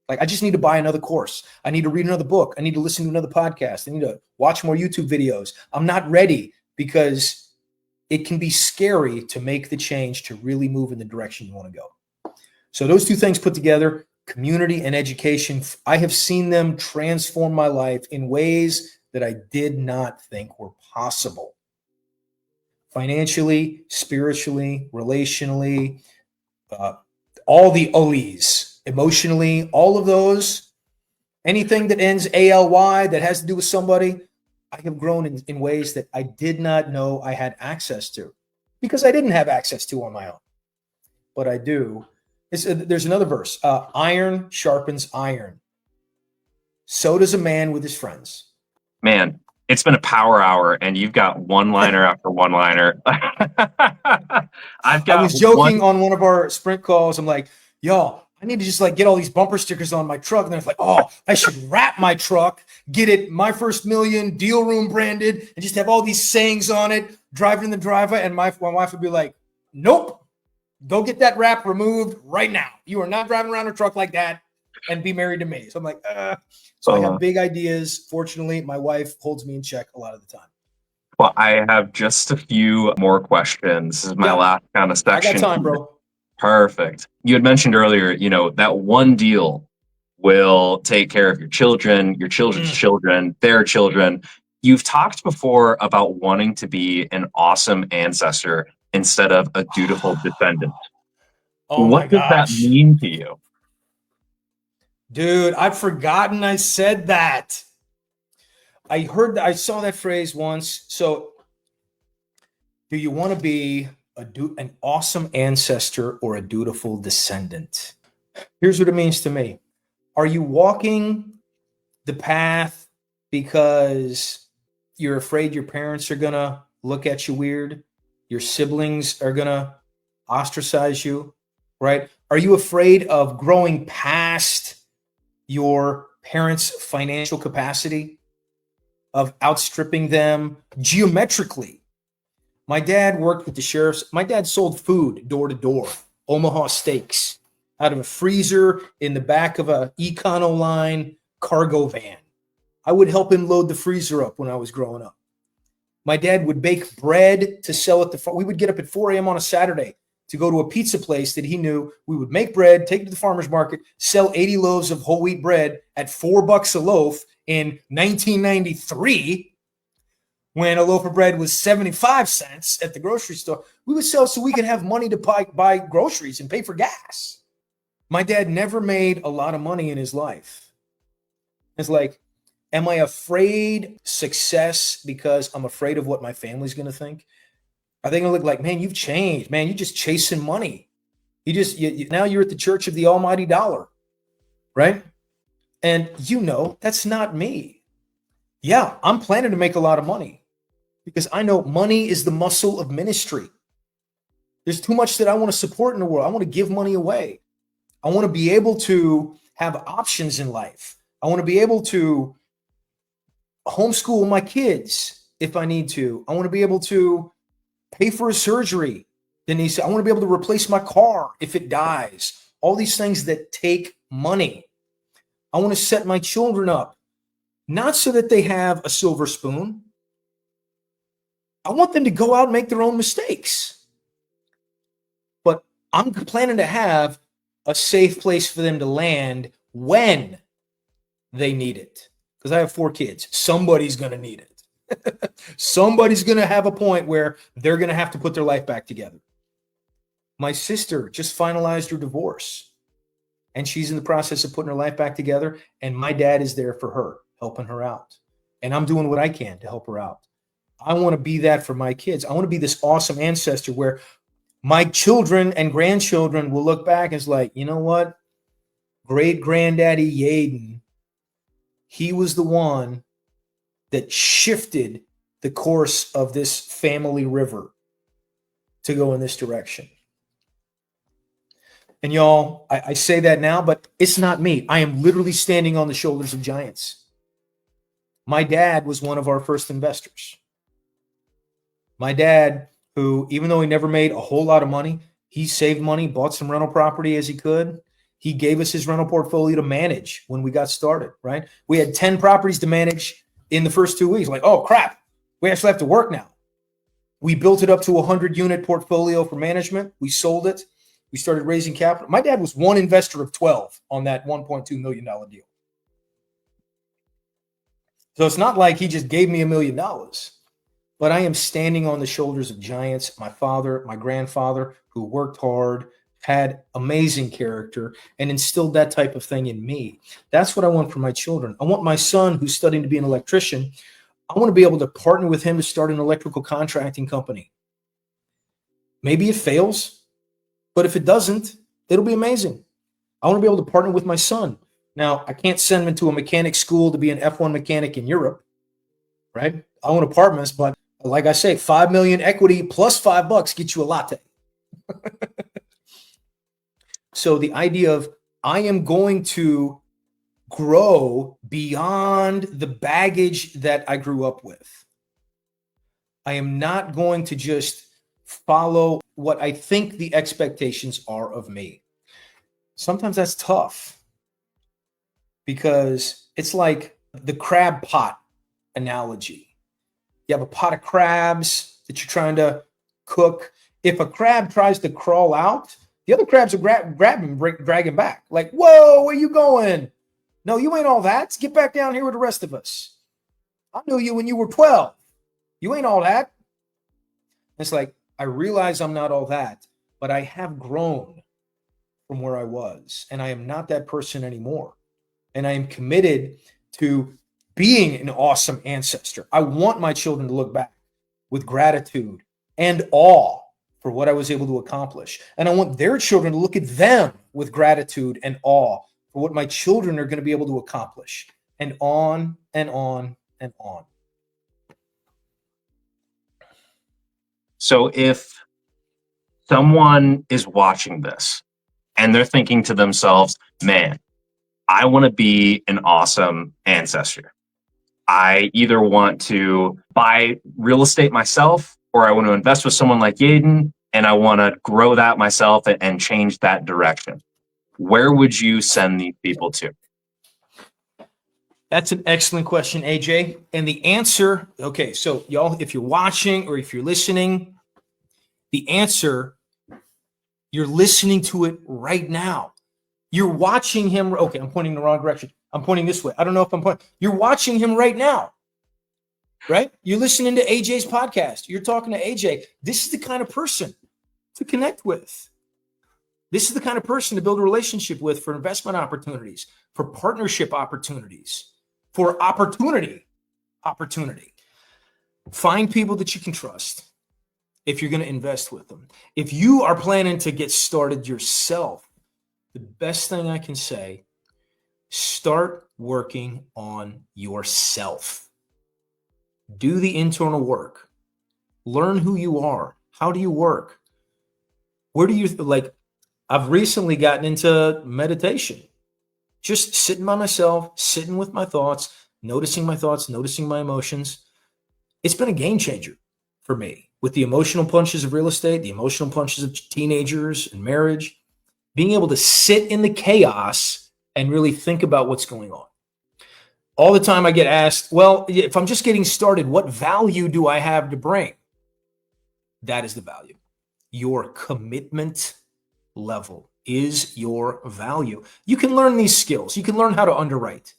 Like, I just need to buy another course. I need to read another book. I need to listen to another podcast. I need to watch more YouTube videos. I'm not ready because it can be scary to make the change to really move in the direction you want to go. So those two things put together, community and education, I have seen them transform my life in ways that I did not think were possible. Financially, spiritually, relationally, all the OEs, emotionally, all of those, anything that ends ALY that has to do with somebody, I have grown in ways that I did not know I had access to because I didn't have access to on my own, but I do. There's another verse, iron sharpens iron. So does a man with his friends. Man, it's been a power hour and you've got one-liner after one-liner. I've I got was joking on one of our sprint calls. I'm like, y'all, I need to just like get all these bumper stickers on my truck. And then it's like, oh, I should wrap my truck, get it My First Million, Deal Room branded, and just have all these sayings on it, drive it in the driveway. And my wife would be like, nope, go get that wrap removed right now. You are not driving around a truck like that and be married to me. So I'm like, So I have big ideas. Fortunately, my wife holds me in check a lot of the time. Well, I have just a few more questions. This is my last kind of section. I got time, bro. Perfect. You had mentioned earlier, that one deal will take care of your children, your children's children, their children. You've talked before about wanting to be an awesome ancestor instead of a dutiful descendant. Oh what does that mean to you? Dude, I've forgotten I said that. I saw that phrase once. So, do you want to be an awesome ancestor or a dutiful descendant? Here's what it means to me. Are you walking the path because you're afraid your parents are going to look at you weird? Your siblings are going to ostracize you, right? Are you afraid of growing past your parents' financial capacity, of outstripping them geometrically? My dad worked with the sheriffs. My dad sold food door to door, Omaha steaks, out of a freezer in the back of a Econoline cargo van. I would help him load the freezer up when I was growing up. My dad would bake bread to sell at we would get up at 4 a.m. on a Saturday to go to a pizza place that he knew. We would make bread, take it to the farmer's market, sell 80 loaves of whole wheat bread at $4 a loaf in 1993, when a loaf of bread was 75 cents at the grocery store. We would sell so we could have money to buy groceries and pay for gas. My dad never made a lot of money in his life. It's like, am I afraid success because I'm afraid of what my family's going to think? Are they going to look like, man, you've changed, man, you're just chasing money. Now you're at the church of the almighty dollar, right? And that's not me. Yeah, I'm planning to make a lot of money because I know money is the muscle of ministry. There's too much that I want to support in the world. I want to give money away. I want to be able to have options in life. I want to be able to homeschool my kids if I need to. I want to be able to pay for a surgery. I want to be able to replace my car if it dies. All these things that take money. I want to set my children up, not so that they have a silver spoon. I want them to go out and make their own mistakes. But I'm planning to have a safe place for them to land when they need it. Because I have 4 kids. Somebody's going to need it. Somebody's going to have a point where they're going to have to put their life back together. My sister just finalized her divorce, and she's in the process of putting her life back together, and my dad is there for her, helping her out. And I'm doing what I can to help her out. I want to be that for my kids. I want to be this awesome ancestor where my children and grandchildren will look back and it's like, you know what? Great granddaddy Yeadon, he was the one that shifted the course of this family river to go in this direction. And y'all, I say that now, but it's not me. I am literally standing on the shoulders of giants. My dad was one of our first investors. My dad, who, even though he never made a whole lot of money, he saved money, bought some rental property as he could. He gave us his rental portfolio to manage when we got started, right? We had 10 properties to manage in the first 2 weeks. Like, oh, crap, we actually have to work now. We built it up to a 100-unit portfolio for management. We sold it. We started raising capital. My dad was one investor of 12 on that $1.2 million deal. So it's not like he just gave me $1 million. But I am standing on the shoulders of giants. My father, my grandfather, who worked hard, had amazing character, and instilled that type of thing in me. That's what I want for my children. I want my son, who's studying to be an electrician. I want to be able to partner with him to start an electrical contracting company. Maybe it fails, but if it doesn't, it'll be amazing. I want to be able to partner with my son. Now, I can't send him into a mechanic school to be an F1 mechanic in Europe, right? I own apartments, but like I say, 5 million equity plus $5 gets you a latte. So the idea of I am going to grow beyond the baggage that I grew up with. I am not going to just follow what I think the expectations are of me. Sometimes that's tough because it's like the crab pot analogy. You have a pot of crabs that you're trying to cook. If a crab tries to crawl out, the other crabs will grab him, drag him back. Like, whoa, where you going? No, you ain't all that. Get back down here with the rest of us. I knew you when you were 12. You ain't all that. It's like, I realize I'm not all that, but I have grown from where I was, and I am not that person anymore. And I am committed to being an awesome ancestor. I want my children to look back with gratitude and awe for what I was able to accomplish. And I want their children to look at them with gratitude and awe for what my children are going to be able to accomplish. And on and on and on. So if someone is watching this and they're thinking to themselves, man, I want to be an awesome ancestor. I either want to buy real estate myself, or I want to invest with someone like Yeadon, and I want to grow that myself and change that direction. Where would you send these people to? That's an excellent question, AJ. And the answer, okay, so y'all, if you're watching or if you're listening, the answer, you're listening to it right now. You're watching him. Okay, I'm pointing in the wrong direction. I'm pointing this way. I don't know if I'm pointing. You're watching him right now, right? You're listening to AJ's podcast. You're talking to AJ. This is the kind of person to connect with. This is the kind of person to build a relationship with for investment opportunities, for partnership opportunities, for opportunity. Find people that you can trust if you're going to invest with them. If you are planning to get started yourself, the best thing I can say, start working on yourself. Do the internal work. Learn who you are. How do you work? Where do you, like, I've recently gotten into meditation. Just sitting by myself, sitting with my thoughts, noticing my emotions. It's been a game changer for me with the emotional punches of real estate, the emotional punches of teenagers and marriage. Being able to sit in the chaos and really think about what's going on. All the time I get asked, well, if I'm just getting started, what value do I have to bring? That is the value. Your commitment level is your value. You can learn these skills. You can learn how to underwrite,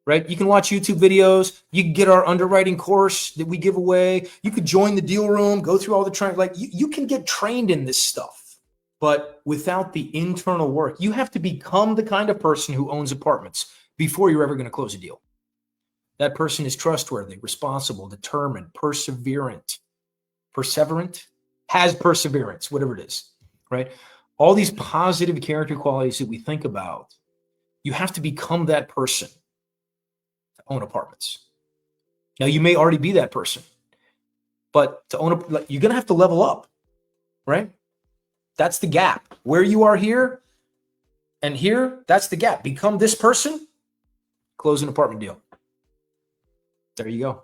right? You can watch YouTube videos. You can get our underwriting course that we give away. You could join the deal room, go through all the training. Like you can get trained in this stuff. But without the internal work, you have to become the kind of person who owns apartments before you're ever going to close a deal. That person is trustworthy, responsible, determined, perseverant, has perseverance, whatever it is, right? All these positive character qualities that we think about, you have to become that person to own apartments. Now, you may already be that person, but to own you're going to have to level up, right? That's the gap. Where you are here and here, that's the gap. Become this person, close an apartment deal. There you go.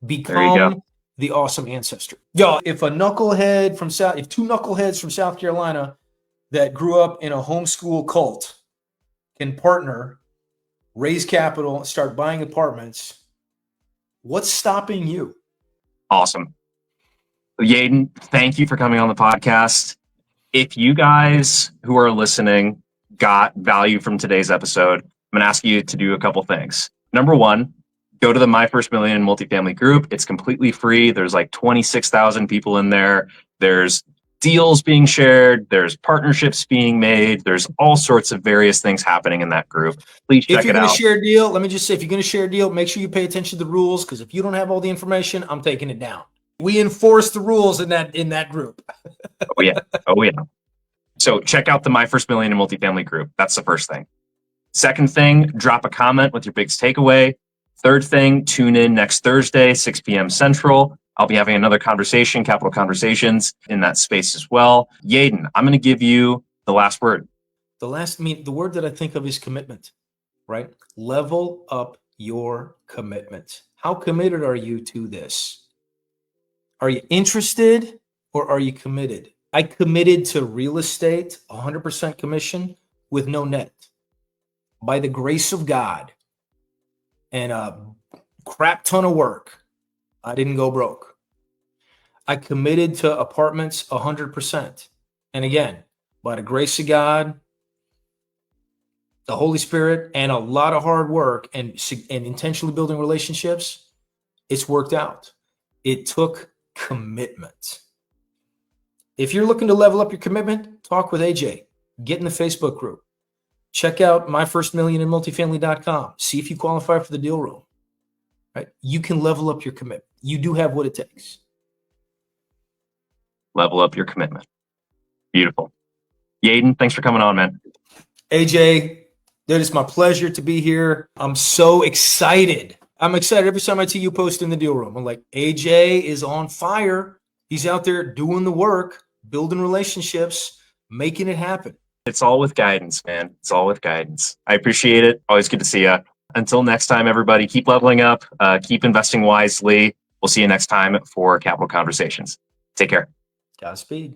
Become the awesome ancestor. Yo, if two knuckleheads from South Carolina that grew up in a homeschool cult can partner, raise capital, start buying apartments, what's stopping you? Awesome. Yeadon, thank you for coming on the podcast. If you guys who are listening got value from today's episode, I'm going to ask you to do a couple things. Number one, go to the My First Million multifamily group. It's completely free. There's like 26,000 people in there. There's deals being shared, there's partnerships being made, there's all sorts of various things happening in that group. Please check If you're it going to out. share a deal, let me just say, if you're going to share a deal, make sure you pay attention to the rules, because if you don't have all the information, I'm taking it down. We enforce the rules in that group. Oh yeah. Oh yeah. So check out the My First Million in Multifamily group. That's the first thing. Second thing, drop a comment with your biggest takeaway. Third thing, tune in next Thursday, 6 p.m. Central. I'll be having another conversation, Capital Conversations, in that space as well. Yeadon, I'm going to give you the last word. The word that I think of is commitment, right? Level up your commitment. How committed are you to this? Are you interested or are you committed? I committed to real estate, 100% commission with no net. By the grace of God and a crap ton of work, I didn't go broke. I committed to apartments 100%. And again, by the grace of God, the Holy Spirit, and a lot of hard work and intentionally building relationships, it's worked out. It took commitment. If you're looking to level up your commitment, talk with AJ. Get in the Facebook group. Check out myfirstmillioninmultifamily.com. See if you qualify for the deal room. Right? You can level up your commitment. You do have what it takes. Level up your commitment. Beautiful. Yeadon, thanks for coming on, man. AJ, dude, it's my pleasure to be here. I'm so excited. I'm excited every time I see you post in the deal room. I'm like, AJ is on fire. He's out there doing the work, building relationships, making it happen. It's all with guidance, man. It's all with guidance. I appreciate it. Always good to see you. Until next time, everybody, keep leveling up, keep investing wisely. We'll see you next time for Capital Conversations. Take care. Godspeed.